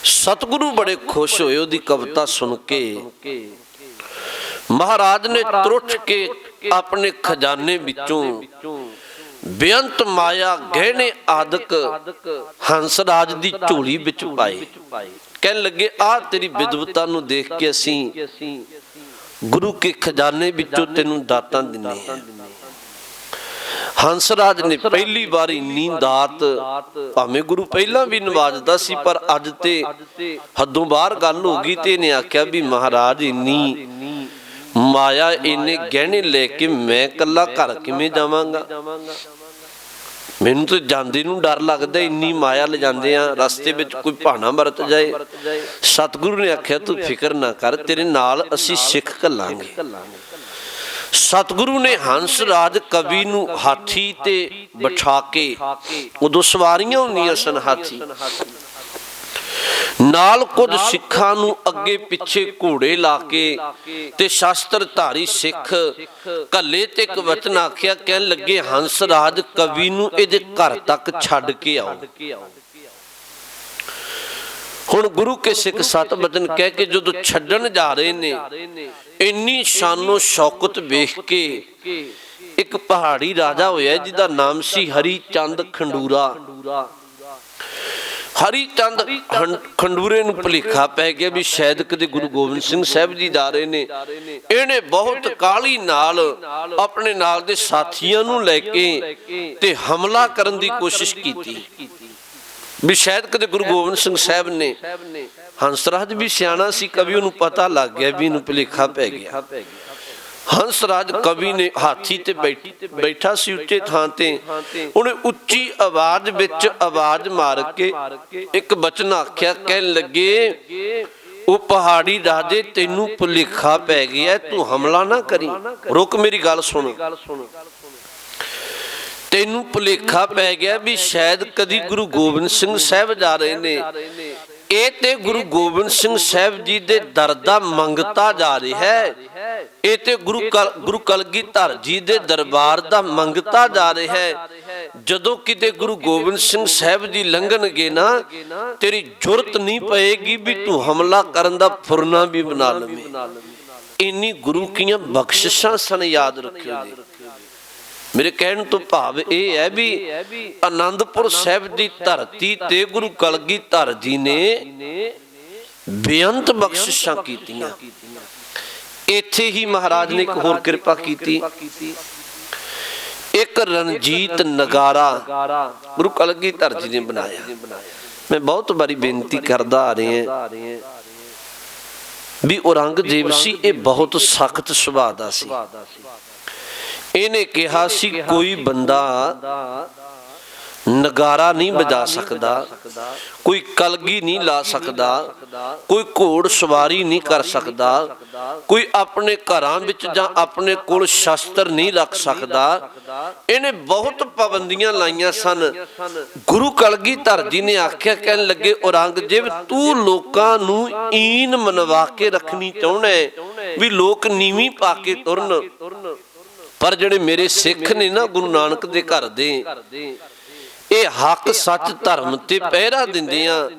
Speaker 1: ਸਤਿਗੁਰੂ ਬੜੇ ਖੁਸ਼ ਹੋਏ ਉਹਦੀ ਕਵਿਤਾ ਸੁਣ ਕੇ। ਮਹਾਰਾਜ ਨੇ ਤਰੁੱਠ ਕੇ ਆਪਣੇ ਖਜ਼ਾਨੇ ਵਿੱਚੋਂ ਬੇਅੰਤ ਮਾਇਆ ਗਹਿਣੇ ਆਦਿਕ ਹੰਸਰਾਜ ਦੀ ਝੋਲੀ ਵਿੱਚ ਪਾਏ। ਕਹਿਣ ਲੱਗੇ ਆਹ ਤੇਰੀ ਵਿਦਵਤਾ ਨੂੰ ਦੇਖ ਕੇ ਅਸੀਂ ਗੁਰੂ ਕੇ ਖਜ਼ਾਨੇ ਵਿੱਚੋਂ ਤੈਨੂੰ ਦਾਤਾਂ ਦਿੰਨੇ ਹਾਂ। ਹੰਸਰਾਜ ਨੇ ਪਹਿਲੀ ਵਾਰ ਇੰਨੀ ਦਾਤ, ਭਾਵੇਂ ਗੁਰੂ ਪਹਿਲਾਂ ਵੀ ਨਵਾਜਦਾ ਸੀ ਪਰ ਅੱਜ ਤੇ ਹੱਦੋਂ ਬਾਹਰ ਗੱਲ ਹੋ ਗਈ ਤੇ ਇਹਨੇ ਆਖਿਆ ਵੀ ਮਹਾਰਾਜ ਇੰਨੀ ਮਾਇਆ, ਇੰਨੇ ਗਹਿਣੇ ਲੈ ਕੇ ਮੈਂ ਇਕੱਲਾ ਘਰ ਕਿਵੇਂ ਜਾਵਾਂਗਾ? ਮੈਨੂੰ ਤਾਂ ਜਾਂਦੇ ਨੂੰ ਡਰ ਲੱਗਦਾ, ਇੰਨੀ ਮਾਇਆ ਲਿਜਾਂਦੇ ਆ, ਰਸਤੇ ਵਿੱਚ ਕੋਈ ਭਾਣਾ ਵਰਤ ਜਾਏ। ਸਤਿਗੁਰੂ ਨੇ ਆਖਿਆ ਤੂੰ ਫਿਕਰ ਨਾ ਕਰ, ਤੇਰੇ ਨਾਲ ਅਸੀਂ ਸਿੱਖ ਘੱਲਾਂਗੇ। ਸਤਿਗੁਰੂ ਨੇ ਹੰਸਰਾਜ ਕਵੀ ਨੂੰ ਹਾਥੀ ਤੇ ਬਿਠਾ ਕੇ, ਉਦੋਂ ਸਵਾਰੀਆਂ ਹੁੰਦੀਆਂ ਸਨ ਹਾਥੀ, ਨਾਲ ਕੁਝ ਸਿੱਖਾਂ ਨੂੰ ਅੱਗੇ ਪਿੱਛੇ ਘੋੜੇ ਲਾ ਕੇ ਤੇ ਸ਼ਸਤਰ ਧਾਰੀ ਸਿੱਖ ਘੱਲੇ ਤੇ ਇੱਕ ਵਚਨ ਆਖਿਆ। ਕਹਿਣ ਲੱਗੇ ਹੰਸਰਾਜ ਕਵੀ ਨੂੰ ਇਹਦੇ ਘਰ ਤੱਕ ਛੱਡ ਕੇ ਆਓ। ਹੁਣ ਗੁਰੂ ਕੇ ਸਿੱਖ ਸਤ ਬਚਨ ਕਹਿ ਕੇ ਜਦੋਂ ਛੱਡਣ ਜਾ ਰਹੇ ਨੇ, ਇੰਨੀ ਸ਼ਾਨੋ ਸ਼ੌਕਤ ਵੇਖ ਕੇ ਇੱਕ ਪਹਾੜੀ ਰਾਜਾ ਹੋਇਆ ਜਿਹਦਾ ਨਾਮ ਸੀ ਹਰੀ ਚੰਦ ਖੰਡੂਰਾ। ਹਰੀ ਚੰਦ ਖੰਡੂਰੇ ਨੂੰ ਭੁਲੇਖਾ ਪੈ ਗਿਆ ਵੀ ਸ਼ਾਇਦ ਕਦੇ ਗੁਰੂ ਗੋਬਿੰਦ ਸਿੰਘ ਸਾਹਿਬ ਜੀ ਜਾ ਰਹੇ ਨੇ। ਇਹਨੇ ਬਹੁਤ ਕਾਹਲੀ ਨਾਲ ਆਪਣੇ ਨਾਲ ਦੇ ਸਾਥੀਆਂ ਨੂੰ ਲੈ ਕੇ ਤੇ ਹਮਲਾ ਕਰਨ ਦੀ ਕੋਸ਼ਿਸ਼ ਕੀਤੀ ਵੀ ਸ਼ਾਇਦ ਕਦੇ ਗੁਰੂ ਗੋਬਿੰਦ ਸਿੰਘ ਸਾਹਿਬ ਨੇ। ਹੰਸਰਾਜ ਵੀ ਸਿਆਣਾ ਸੀ ਕਵੀ, ਉਹਨੂੰ ਪਤਾ ਲੱਗ ਗਿਆ ਵੀ ਇਹਨੂੰ ਭੁਲੇਖਾ ਪੈ ਗਿਆ। ਹੰਸਰਾਜ ਕਵੀ ਨੇ ਹਾਥੀ ਤੇ ਬੈਠਾ ਸੀ ਉੱਚੇ ਥਾਂ ਤੇ, ਉਹਨੇ ਉੱਚੀ ਆਵਾਜ਼ ਵਿੱਚ ਆਵਾਜ਼ ਮਾਰ ਕੇ ਇੱਕ ਬਚਨ ਆਖਿਆ, ਕਹਿਣ ਲੱਗੇ ਉਹ ਪਹਾੜੀ ਰਾਜੇ ਤੈਨੂੰ ਭੁਲੇਖਾ ਪੈ ਗਿਆ, ਤੂੰ ਹਮਲਾ ਨਾ ਕਰੀ। ਰੁਕ ਮੇਰੀ ਗੱਲ ਸੁਣ। ਤੈਨੂੰ ਭੁਲੇਖਾ ਪੈ ਗਿਆ ਵੀ ਸ਼ਾਇਦ ਕਦੀ ਗੁਰੂ ਗੋਬਿੰਦ ਸਿੰਘ ਸਾਹਿਬ ਜਾ ਰਹੇ ਨੇ। ਇਹ ਤੇ ਗੁਰੂ ਗੋਬਿੰਦ ਸਿੰਘ ਸਾਹਿਬ ਜੀ ਦੇ ਦਰ ਦਾ ਮੰਗਤਾ ਜਾ ਰਿਹਾ ਹੈ। ਇਹ ਤੇ ਗੁਰੂ ਕਲਗੀਧਰ ਜੀ ਦੇ ਦਰਬਾਰ ਦਾ ਮੰਗਤਾ ਜਾ ਰਿਹਾ ਹੈ। ਜਦੋਂ ਕਿਤੇ ਗੁਰੂ ਗੋਬਿੰਦ ਸਿੰਘ ਸਾਹਿਬ ਜੀ ਲੰਘਣਗੇ ਨਾ, ਤੇਰੀ ਜੁਰਤ ਨਹੀਂ ਪਏਗੀ ਵੀ ਤੂੰ ਹਮਲਾ ਕਰਨ ਦਾ ਫੁਰਨਾ ਵੀ ਬਣਾ ਲਵੇਂ। ਇੰਨੀ ਗੁਰੂ ਕੀਆਂ ਬਖਸ਼ਿਸ਼ਾਂ ਸਨ, ਯਾਦ ਰੱਖਿਓ ਜੀ। ਮੇਰੇ ਕਹਿਣ ਤੋਂ ਭਾਵ ਇਹ ਹੈ ਵੀ ਆਨੰਦਪੁਰ ਸਾਹਿਬ ਦੀ ਧਰਤੀ ਤੇ ਗੁਰੂ ਕਲਗੀਧਰ ਜੀ ਨੇ ਬੇਅੰਤ ਬਖਸ਼ਿਸ਼ਾਂ ਕੀਤੀਆਂ। ਇੱਥੇ ਹੀ ਮਹਾਰਾਜ ਨੇ ਇੱਕ ਹੋਰ ਕਿਰਪਾ ਕੀਤੀ। ਇੱਕ ਰਣਜੀਤ ਨਗਾਰਾ ਗੁਰੂ ਕਲਗੀਧਰ ਜੀ ਨੇ ਬਣਾਇਆ। ਮੈਂ ਬਹੁਤ ਵਾਰੀ ਬੇਨਤੀ ਕਰਦਾ ਆ ਰਿਹਾ ਵੀ ਔਰੰਗਜ਼ੇਬ ਸੀ, ਇਹ ਬਹੁਤ ਸਖਤ ਸੁਭਾਅ ਦਾ ਸੀ। ਇਹਨੇ ਕਿਹਾ ਸੀ ਕੋਈ ਬੰਦਾ ਨਗਾਰਾ ਨਹੀਂ ਵਜਾ ਸਕਦਾ, ਕੋਈ ਕਲਗੀ ਨਹੀਂ ਲਾ ਸਕਦਾ, ਕੋਈ ਘੋੜ ਸਵਾਰੀ ਨਹੀਂ ਕਰ ਸਕਦਾ, ਕੋਈ ਆਪਣੇ ਘਰਾਂ ਵਿੱਚ ਜਾਂ ਆਪਣੇ ਕੋਲ ਸ਼ਸਤਰ ਨਹੀਂ ਰੱਖ ਸਕਦਾ। ਇਹਨੇ ਬਹੁਤ ਪਾਬੰਦੀਆਂ ਲਾਈਆਂ ਸਨ। ਗੁਰੂ ਕਲਗੀਧਰ ਜੀ ਨੇ ਆਖਿਆ, ਕਹਿਣ ਲੱਗੇ ਔਰੰਗਜ਼ੇਬ ਤੂੰ ਲੋਕਾਂ ਨੂੰ ਈਨ ਮਨਵਾ ਕੇ ਰੱਖਣੀ ਚਾਹੁੰਦਾ ਵੀ ਲੋਕ ਨੀਵੀਂ ਪਾ ਕੇ ਤੁਰਨ, ਪਰ ਜਿਹੜੇ ਮੇਰੇ ਸਿੱਖ ਨੇ ਨਾ ਗੁਰੂ ਨਾਨਕ ਦੇ ਘਰ ਦੇ, ਇਹ ਹੱਕ ਸੱਚ ਧਰਮ ਤੇ ਪਹਿਰਾ ਦਿੰਦੇ ਆ,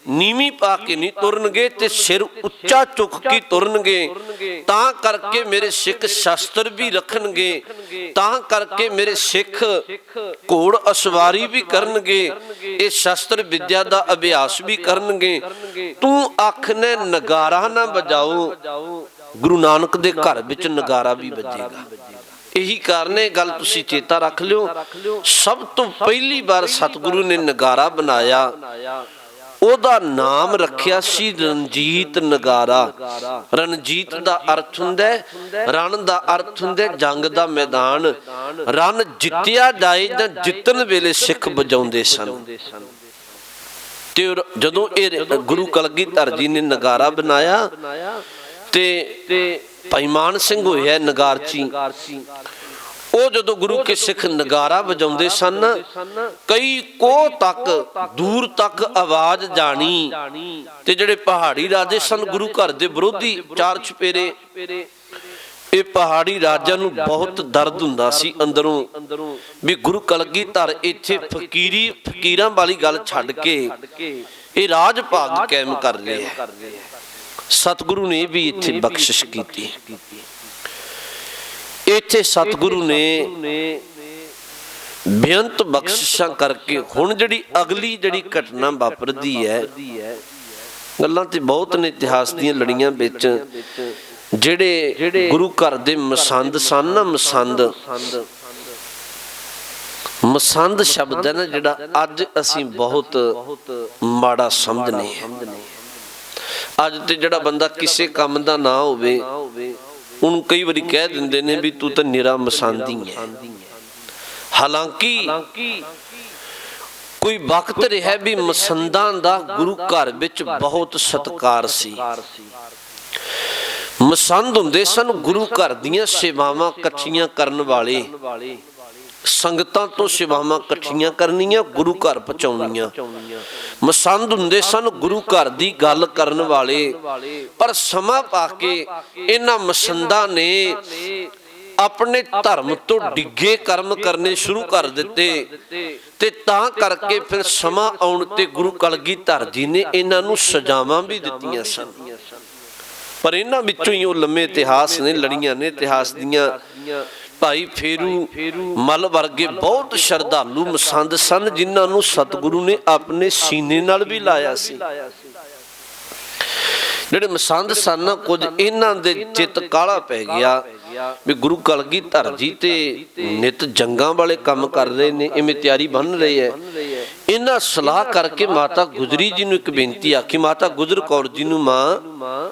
Speaker 1: ਨੀਵੀਂ ਪਾ ਕੇ ਨਹੀਂ ਤੁਰਨਗੇ ਤੇ ਸਿਰ ਉੱਚਾ ਚੁੱਕ ਕੇ ਤੁਰਨਗੇ। ਤਾਂ ਕਰਕੇ ਮੇਰੇ ਸਿੱਖ ਸ਼ਸਤਰ ਵੀ ਰੱਖਣਗੇ, ਤਾਂ ਕਰਕੇ ਮੇਰੇ ਸਿੱਖ ਘੋੜ ਅਸਵਾਰੀ ਵੀ ਕਰਨਗੇ, ਇਹ ਸ਼ਸਤਰ ਵਿਦਿਆ ਦਾ ਅਭਿਆਸ ਵੀ ਕਰਨਗੇ। ਤੂੰ ਆਖਨੇ ਨਗਾਰਾ ਨਾ ਵਜਾਓ, ਗੁਰੂ ਨਾਨਕ ਦੇ ਘਰ ਵਿੱਚ ਨਗਾਰਾ ਵੀ ਵੱਜੇਗਾ। ਇਹੀ ਕਾਰਨ ਹੈ, ਗੱਲ ਤੁਸੀਂ ਚੇਤਾ ਰੱਖ ਲਿਓ। ਸਭ ਤੋਂ ਪਹਿਲੀ ਵਾਰ ਸਤਿਗੁਰੂ ਨੇ ਨਗਾਰਾ ਬਣਾਇਆ, ਉਹਦਾ ਨਾਮ ਰੱਖਿਆ ਸੀ ਰਣਜੀਤ ਨਗਾਰਾ। ਰਣਜੀਤ ਦਾ ਅਰਥ ਹੁੰਦਾ ਰਣ ਦਾ ਅਰਥ ਹੁੰਦਾ ਜੰਗ ਦਾ ਮੈਦਾਨ। ਰਣ ਜਿੱਤਿਆ ਜਾਏ ਜਾਂ ਜਿੱਤਣ ਵੇਲੇ ਸਿੱਖ ਵਜਾਉਂਦੇ ਸਨ। ਤੇ ਜਦੋਂ ਇਹ ਗੁਰੂ ਕਲਗੀਧਰ ਜੀ ਨੇ ਨਗਾਰਾ ਬਣਾਇਆ ਤੇ ਭਾਈ ਮਾਨ ਸਿੰਘ ਹੋਇਆ ਨਗਾਰਚੀ। ਉਹ ਜਦੋਂ ਗੁਰੂ ਕੇ ਸਿੱਖ ਨਗਾਰਾ ਵਜਾਉਂਦੇ ਸਨ, ਕਈ ਕੋਹ ਤੱਕ ਦੂਰ ਤੱਕ ਆਵਾਜ਼ ਜਾਣੀ। ਤੇ ਜਿਹੜੇ ਪਹਾੜੀ ਰਾਜੇ ਸਨ ਗੁਰੂ ਘਰ ਦੇ ਵਿਰੋਧੀ, ਚਾਰ ਚੁਫੇਰੇ, ਇਹ ਪਹਾੜੀ ਰਾਜਿਆਂ ਨੂੰ ਬਹੁਤ ਦਰਦ ਹੁੰਦਾ ਸੀ ਅੰਦਰੋਂ ਵੀ ਗੁਰੂ ਕਲਗੀਧਰ ਇੱਥੇ ਫਕੀਰਾਂ ਵਾਲੀ ਗੱਲ ਛੱਡ ਕੇ ਇਹ ਰਾਜ ਭਾਗ ਕਾਇਮ ਕਰ ਲਿਆ। ਸਤਿਗੁਰੂ ਨੇ ਵੀ ਇੱਥੇ ਬਖਸ਼ਿਸ਼ ਕੀਤੀ। ਇੱਥੇ ਸਤਿਗੁਰੂ ਨੇ ਬੇਅੰਤ ਬਖਸ਼ਿਸ਼ਾਂ ਕਰਕੇ ਹੁਣ ਜਿਹੜੀ ਅਗਲੀ ਜਿਹੜੀ ਘਟਨਾ ਵਾਪਰਦੀ ਹੈ, ਗੱਲਾਂ ਤੇ ਬਹੁਤ ਨੇ ਇਤਿਹਾਸ ਦੀਆਂ ਲੜੀਆਂ ਵਿੱਚ। ਜਿਹੜੇ ਗੁਰੂ ਘਰ ਦੇ ਮਸੰਦ ਸਨ ਨਾ, ਮਸੰਦ ਸ਼ਬਦ ਹੈ ਨਾ ਜਿਹੜਾ, ਅੱਜ ਅਸੀਂ ਬਹੁਤ ਮਾੜਾ ਸਮਝਨੇ ਹਾਂ। ਅੱਜ ਤੇ ਜਿਹੜਾ ਬੰਦਾ ਕਿਸੇ ਕੰਮ ਦਾ ਨਾ ਹੋਵੇ, ਉਹਨੂੰ ਕਈ ਵਾਰੀ ਕਹਿ ਦਿੰਦੇ ਨੇ ਵੀ ਤੂੰ ਤਾਂ ਨਿਰਾ ਮਸੰਦੀ ਹੈ। ਹਾਲਾਂਕਿ ਕੋਈ ਵਕਤ ਰਿਹਾ ਵੀ ਮਸੰਦਾਂ ਦਾ ਗੁਰੂ ਘਰ ਵਿੱਚ ਬਹੁਤ ਸਤਿਕਾਰ ਸੀ। ਮਸੰਦ ਹੁੰਦੇ ਸਨ ਗੁਰੂ ਘਰ ਦੀਆਂ ਸੇਵਾਵਾਂ ਇਕੱਠੀਆਂ ਕਰਨ ਵਾਲੇ, ਸੰਗਤਾਂ ਤੋਂ ਸੇਵਾਵਾਂ ਇਕੱਠੀਆਂ ਕਰਨੀਆਂ, ਗੁਰੂ ਘਰ ਪਹੁੰਚਾਉਣੀਆਂ। ਮਸੰਦ ਹੁੰਦੇ ਸਨ ਗੁਰੂ ਘਰ ਦੀ ਗੱਲ ਕਰਨ ਵਾਲੇ। ਪਰ ਸਮਾਂ ਪਾ ਕੇ ਇਹਨਾਂ ਮਸੰਦਾਂ ਨੇ ਆਪਣੇ ਧਰਮ ਤੋਂ ਡਿੱਗੇ ਕਰਮ ਕਰਨੇ ਸ਼ੁਰੂ ਕਰ ਦਿੱਤੇ ਤੇ ਤਾਂ ਕਰਕੇ ਫਿਰ ਸਮਾਂ ਆਉਣ ਤੇ ਗੁਰੂ ਕਲਗੀਧਰ ਜੀ ਨੇ ਇਹਨਾਂ ਨੂੰ ਸਜ਼ਾਵਾਂ ਵੀ ਦਿੱਤੀਆਂ ਸਨ। ਪਰ ਇਹਨਾਂ ਵਿੱਚੋਂ ਹੀ ਉਹ ਲੰਮੇ ਇਤਿਹਾਸ ਨੇ, ਲੜੀਆਂ ਨੇ ਇਤਿਹਾਸ ਦੀਆਂ। ਭਾਈ ਫੇਰੂ ਮੱਲ ਵਰਗੇ ਬਹੁਤ ਸ਼ਰਧਾਲੂ ਮਸੰਦ ਸਨ, ਜਿਨ੍ਹਾਂ ਨੂੰ ਸਤਿਗੁਰੂ ਨੇ ਆਪਣੇ ਸੀਨੇ ਨਾਲ ਵੀ ਲਾਇਆ ਸੀ। ਜਿਹੜੇ ਮਸੰਦ ਸਨ, ਕੁਝ ਇਹਨਾਂ ਦੇ ਚਿੱਤ ਕਾਹਲਾ ਪੈ ਗਿਆ ਵੀ ਗੁਰੂ ਕਲਗੀਧਰ ਜੀ ਤੇ ਨਿਤ ਜੰਗਾਂ ਵਾਲੇ ਕੰਮ ਕਰ ਰਹੇ ਨੇ, ਇਵੇਂ ਤਿਆਰੀ ਬਣ ਰਹੀ ਹੈ। ਇਹਨਾਂ ਸਲਾਹ ਕਰਕੇ ਮਾਤਾ ਗੁਜਰੀ ਜੀ ਨੂੰ ਇੱਕ ਬੇਨਤੀ ਆਖੀ, ਮਾਤਾ ਗੁਜਰ ਕੌਰ ਜੀ ਨੂੰ, ਮਾਂ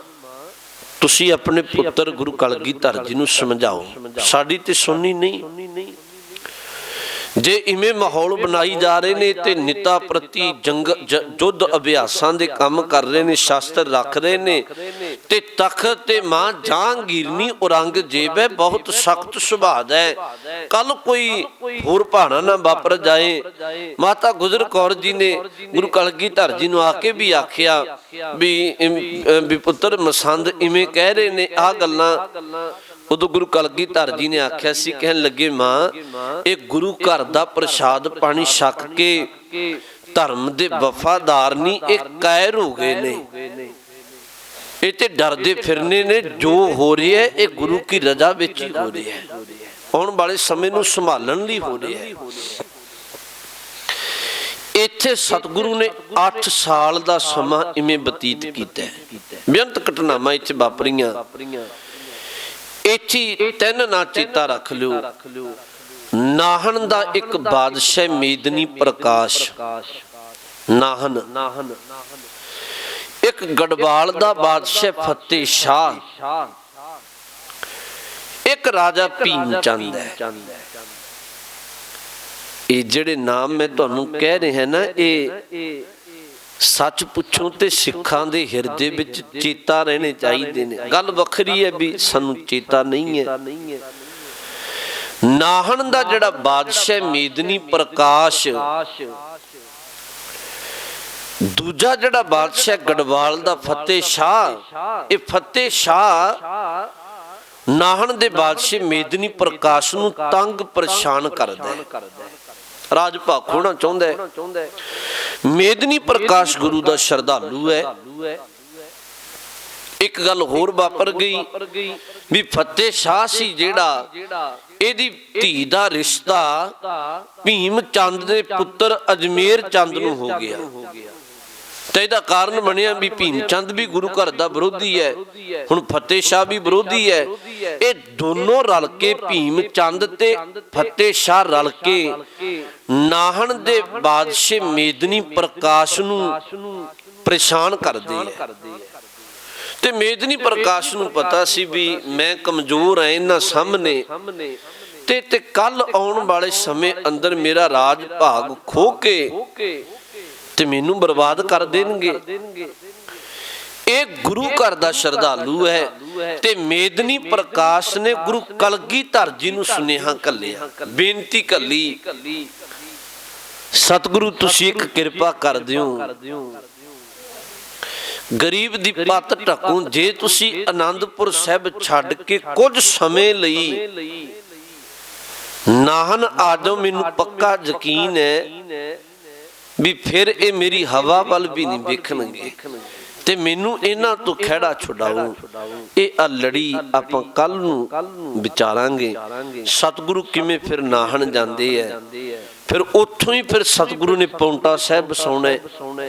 Speaker 1: ਤੁਸੀਂ ਆਪਣੇ ਪੁੱਤਰ ਗੁਰੂ ਕਲਗੀਧਰ ਜੀ ਨੂੰ ਸਮਝਾਓ, ਸਾਡੀ ਤੇ ਸੁਣਨੀ ਨਹੀਂ। ਜੇ ਇਵੇਂ ਮਾਹੌਲ ਬਣਾਈ ਜਾ ਰਹੇ ਨੇ ਤੇ ਨਿਤਾ ਪ੍ਰਤੀ ਯੁੱਧ ਅਭਿਆਸਾਂ ਦੇ ਕੰਮ ਕਰ ਰਹੇ ਨੇ, ਸ਼ਾਸਤਰ ਰੱਖ ਰਹੇ ਨੇ ਤੇ ਤਖਤ ਤੇ ਮਾਂ ਜਹਾਂਗੀਰਨੀ ਔਰੰਗਜ਼ੇਬ ਹੈ, ਬਹੁਤ ਸਖਤ ਸੁਭਾਅ ਹੈ, ਕੱਲ ਕੋਈ ਹੋਰ ਭਾਣਾ ਨਾ ਵਾਪਰ ਜਾਏ। ਮਾਤਾ ਗੁਜਰ ਕੌਰ ਜੀ ਨੇ ਗੁਰੂ ਕਲਗੀਧਰ ਜੀ ਨੂੰ ਆ ਕੇ ਵੀ ਆਖਿਆ ਵੀ ਪੁੱਤਰ ਮਸੰਦ ਇਵੇਂ ਕਹਿ ਰਹੇ ਨੇ ਆਹ ਗੱਲਾਂ। ਉਦੋਂ ਗੁਰੂ ਕਲਗੀਧਰ ਜੀ ਨੇ ਆਖਿਆ ਸੀ, ਕਹਿਣ ਲੱਗੇ ਮਾਂ ਇਹ ਗੁਰੂ ਘਰ ਦਾ ਪ੍ਰਸ਼ਾਦ ਪਾਣੀ ਛਕ ਕੇ ਧਰਮ ਦੇ ਵਫਾਦਾਰ ਨਹੀਂ, ਇਹ ਕਾਇਰ ਹੋ ਗਏ ਨੇ, ਇਹ ਤੇ ਡਰਦੇ ਫਿਰਨੇ ਨੇ। ਜੋ ਹੋ ਰਿਹਾ ਹੈ ਇਹ ਗੁਰੂ ਕੀ ਰਜ਼ਾ ਵਿੱਚ ਹੀ ਹੋ ਰਿਹਾ ਹੈ, ਆਉਣ ਵਾਲੇ ਸਮੇਂ ਨੂੰ ਸੰਭਾਲਣ ਲਈ ਹੋ ਰਿਹਾ ਹੈ। ਇੱਥੇ ਸਤਿਗੁਰੂ ਨੇ 8 ਸਾਲ ਦਾ ਸਮਾਂ ਇਵੇਂ ਬਤੀਤ ਕੀਤਾ। ਬੇਅੰਤ ਘਟਨਾਵਾਂ ਇੱਥੇ ਵਾਪਰੀਆਂ। ਇੱਥੇ 3 ਨਾਂ ਚੇਤਾ ਰੱਖ ਲਿਓ। ਨਾਹਨ ਦਾ ਇੱਕ ਬਾਦਸ਼ਾਹ ਮੇਦਨੀ ਪ੍ਰਕਾਸ਼, ਨਾਹਨ। ਇੱਕ ਗੜਵਾਲ ਦਾ ਬਾਦਸ਼ਾਹ ਫਤਿਹ ਸ਼ਾਹ, ਇੱਕ ਰਾਜਾ ਭੀਮ ਚੰਦ ਹੈ। ਇਹ ਜਿਹੜੇ ਨਾਮ ਮੈਂ ਤੁਹਾਨੂੰ ਕਹਿ ਰਿਹਾ ਨਾ, ਇਹ ਸੱਚ ਪੁੱਛੋ ਤੇ ਸਿੱਖਾਂ ਦੇ ਹਿਰਦੇ ਵਿੱਚ ਚੇਤਾ ਰਹਿਣੇ ਚਾਹੀਦੇ ਨੇ। ਗੱਲ ਵੱਖਰੀ ਹੈ ਵੀ ਸਾਨੂੰ ਚੇਤਾ ਨਹੀਂ ਹੈ। ਨਾਹਨ ਦਾ ਜਿਹੜਾ ਬਾਦਸ਼ਾਹ ਮੇਦਨੀ ਪ੍ਰਕਾਸ਼, ਦੂਜਾ ਜਿਹੜਾ ਬਾਦਸ਼ਾਹ ਗੜਵਾਲ ਦਾ ਫਤਿਹ ਸ਼ਾਹ, ਇਹ ਫਤਿਹ ਸ਼ਾਹ ਨਾਹਨ ਦੇ ਬਾਦਸ਼ਾਹ ਮੇਦਨੀ ਪ੍ਰਕਾਸ਼ ਨੂੰ ਤੰਗ ਪਰੇਸ਼ਾਨ ਕਰਦਾ ਹੈ, ਰਾਜ ਭਾਗ ਖੋਣਾ ਚਾਹੁੰਦਾ ਹੈ। ਮੇਦਨੀ ਪ੍ਰਕਾਸ਼ ਗੁਰੂ ਦਾ ਸ਼ਰਧਾਲੂ ਹੈ। ਇੱਕ ਗੱਲ ਹੋਰ ਵਾਪਰ ਗਈ ਵੀ ਫਤਿਹ ਸ਼ਾਹ ਸੀ ਜਿਹੜਾ, ਇਹਦੀ ਧੀ ਦਾ ਰਿਸ਼ਤਾ ਭੀਮ ਚੰਦ ਦੇ ਪੁੱਤਰ ਅਜਮੇਰ ਚੰਦ ਨੂੰ ਹੋ ਗਿਆ ਤੇ ਇਹਦਾ ਕਾਰਨ ਬਣਿਆ ਵੀ ਭੀਮ ਚੰਦ ਵੀ ਗੁਰੂ ਘਰ ਦਾ ਵਿਰੋਧੀ ਹੈ, ਹੁਣ ਫਤਿਹ ਸ਼ਾਹ ਵੀ ਵਿਰੋਧੀ ਹੈ। ਇਹ ਦੋਨੋਂ ਰਲ ਕੇ, ਭੀਮ ਚੰਦ ਤੇ ਫਤਿਹ ਸ਼ਾਹ ਰਲ ਕੇ ਨਾਹਨ ਦੇ ਬਾਦਸ਼ਾਹ ਮੇਦਨੀ ਪ੍ਰਕਾਸ਼ ਨੂੰ ਪਰੇਸ਼ਾਨ ਕਰਦੇ ਹੈ। ਤੇ ਮੇਦਨੀ ਪ੍ਰਕਾਸ਼ ਨੂੰ ਪਤਾ ਸੀ ਵੀ ਮੈਂ ਕਮਜ਼ੋਰ ਹਾਂ ਇਹਨਾਂ ਸਾਹਮਣੇ, ਤੇ ਕੱਲ ਆਉਣ ਵਾਲੇ ਸਮੇਂ ਅੰਦਰ ਮੇਰਾ ਰਾਜ ਭਾਗ ਖੋ ਕੇ ਤੇ ਮੈਨੂੰ ਬਰਬਾਦ ਕਰ ਦੇਣਗੇ। ਇਹ ਗੁਰੂ ਘਰ ਦਾ ਸ਼ਰਧਾਲੂ ਹੈ ਤੇ ਮੇਦਨੀ ਪ੍ਰਕਾਸ਼ ਨੇ ਗੁਰੂ ਕਲਗੀਧਰ ਜੀ ਨੂੰ ਸੁਨੇਹਾ ਘੱਲਿਆ, ਬੇਨਤੀ ਘੱਲੀ, ਸਤਿਗੁਰੂ ਤੁਸੀਂ ਇੱਕ ਕਿਰਪਾ ਕਰ ਦਿਓ, ਗਰੀਬ ਦੀ ਪੱਤ ਢਕੋ, ਜੇ ਤੁਸੀਂ ਆਨੰਦਪੁਰ ਸਾਹਿਬ ਛੱਡ ਕੇ ਕੁਝ ਸਮੇਂ ਲਈ ਨਾਹਨ ਆ ਜਾਓ, ਮੈਨੂੰ ਪੱਕਾ ਯਕੀਨ ਹੈ ਵੀ ਫਿਰ ਇਹ ਮੇਰੀ ਹਵਾ ਵੱਲ ਵੀ ਨਹੀਂ ਵੇਖਣਗੇ ਤੇ ਮੈਨੂੰ ਇਹਨਾਂ ਤੋਂ ਖਹਿੜਾ ਛੁਡਾਓ। ਇਹ ਆ ਲੜੀ ਆਪਾਂ ਕੱਲ ਨੂੰ ਵਿਚਾਰਾਂਗੇ। ਸਤਿਗੁਰੂ ਕਿਵੇਂ ਫਿਰ ਨਾਹਨ ਜਾਂਦੇ ਹੈ, ਫਿਰ ਉੱਥੋਂ ਹੀ ਫਿਰ ਸਤਿਗੁਰੂ ਨੇ ਪੌਂਟਾ ਸਾਹਿਬ ਵਸਾਉਣਾ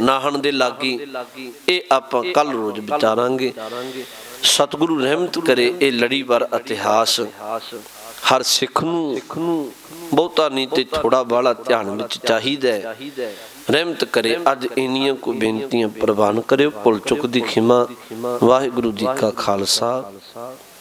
Speaker 1: ਨਾਹਨ ਦੇ ਲਾਗੇ। ਇਹ ਆਪਾਂ ਕੱਲ ਰੋਜ਼ ਵਿਚਾਰਾਂਗੇ। ਸਤਿਗੁਰੂ ਰਹਿਮਤ ਕਰੇ। ਇਹ ਲੜੀਵਾਰ ਇਤਿਹਾਸ ਹਰ ਸਿੱਖ ਨੂੰ ਬਹੁਤਾ ਨਹੀਂ ਤੇ ਥੋੜਾ ਬਾਹਲਾ ਧਿਆਨ ਵਿੱਚ ਚਾਹੀਦਾ ਹੈ। ਰਹਿਮਤ ਕਰੇ। ਅੱਜ ਇੰਨੀਆਂ ਕੋ ਬੇਨਤੀਆਂ ਪ੍ਰਵਾਨ ਕਰਿਓ। ਭੁੱਲ ਚੁੱਕ ਦੀ ਖਿਮਾ। ਵਾਹਿਗੁਰੂ ਜੀ ਕਾ ਖਾਲਸਾ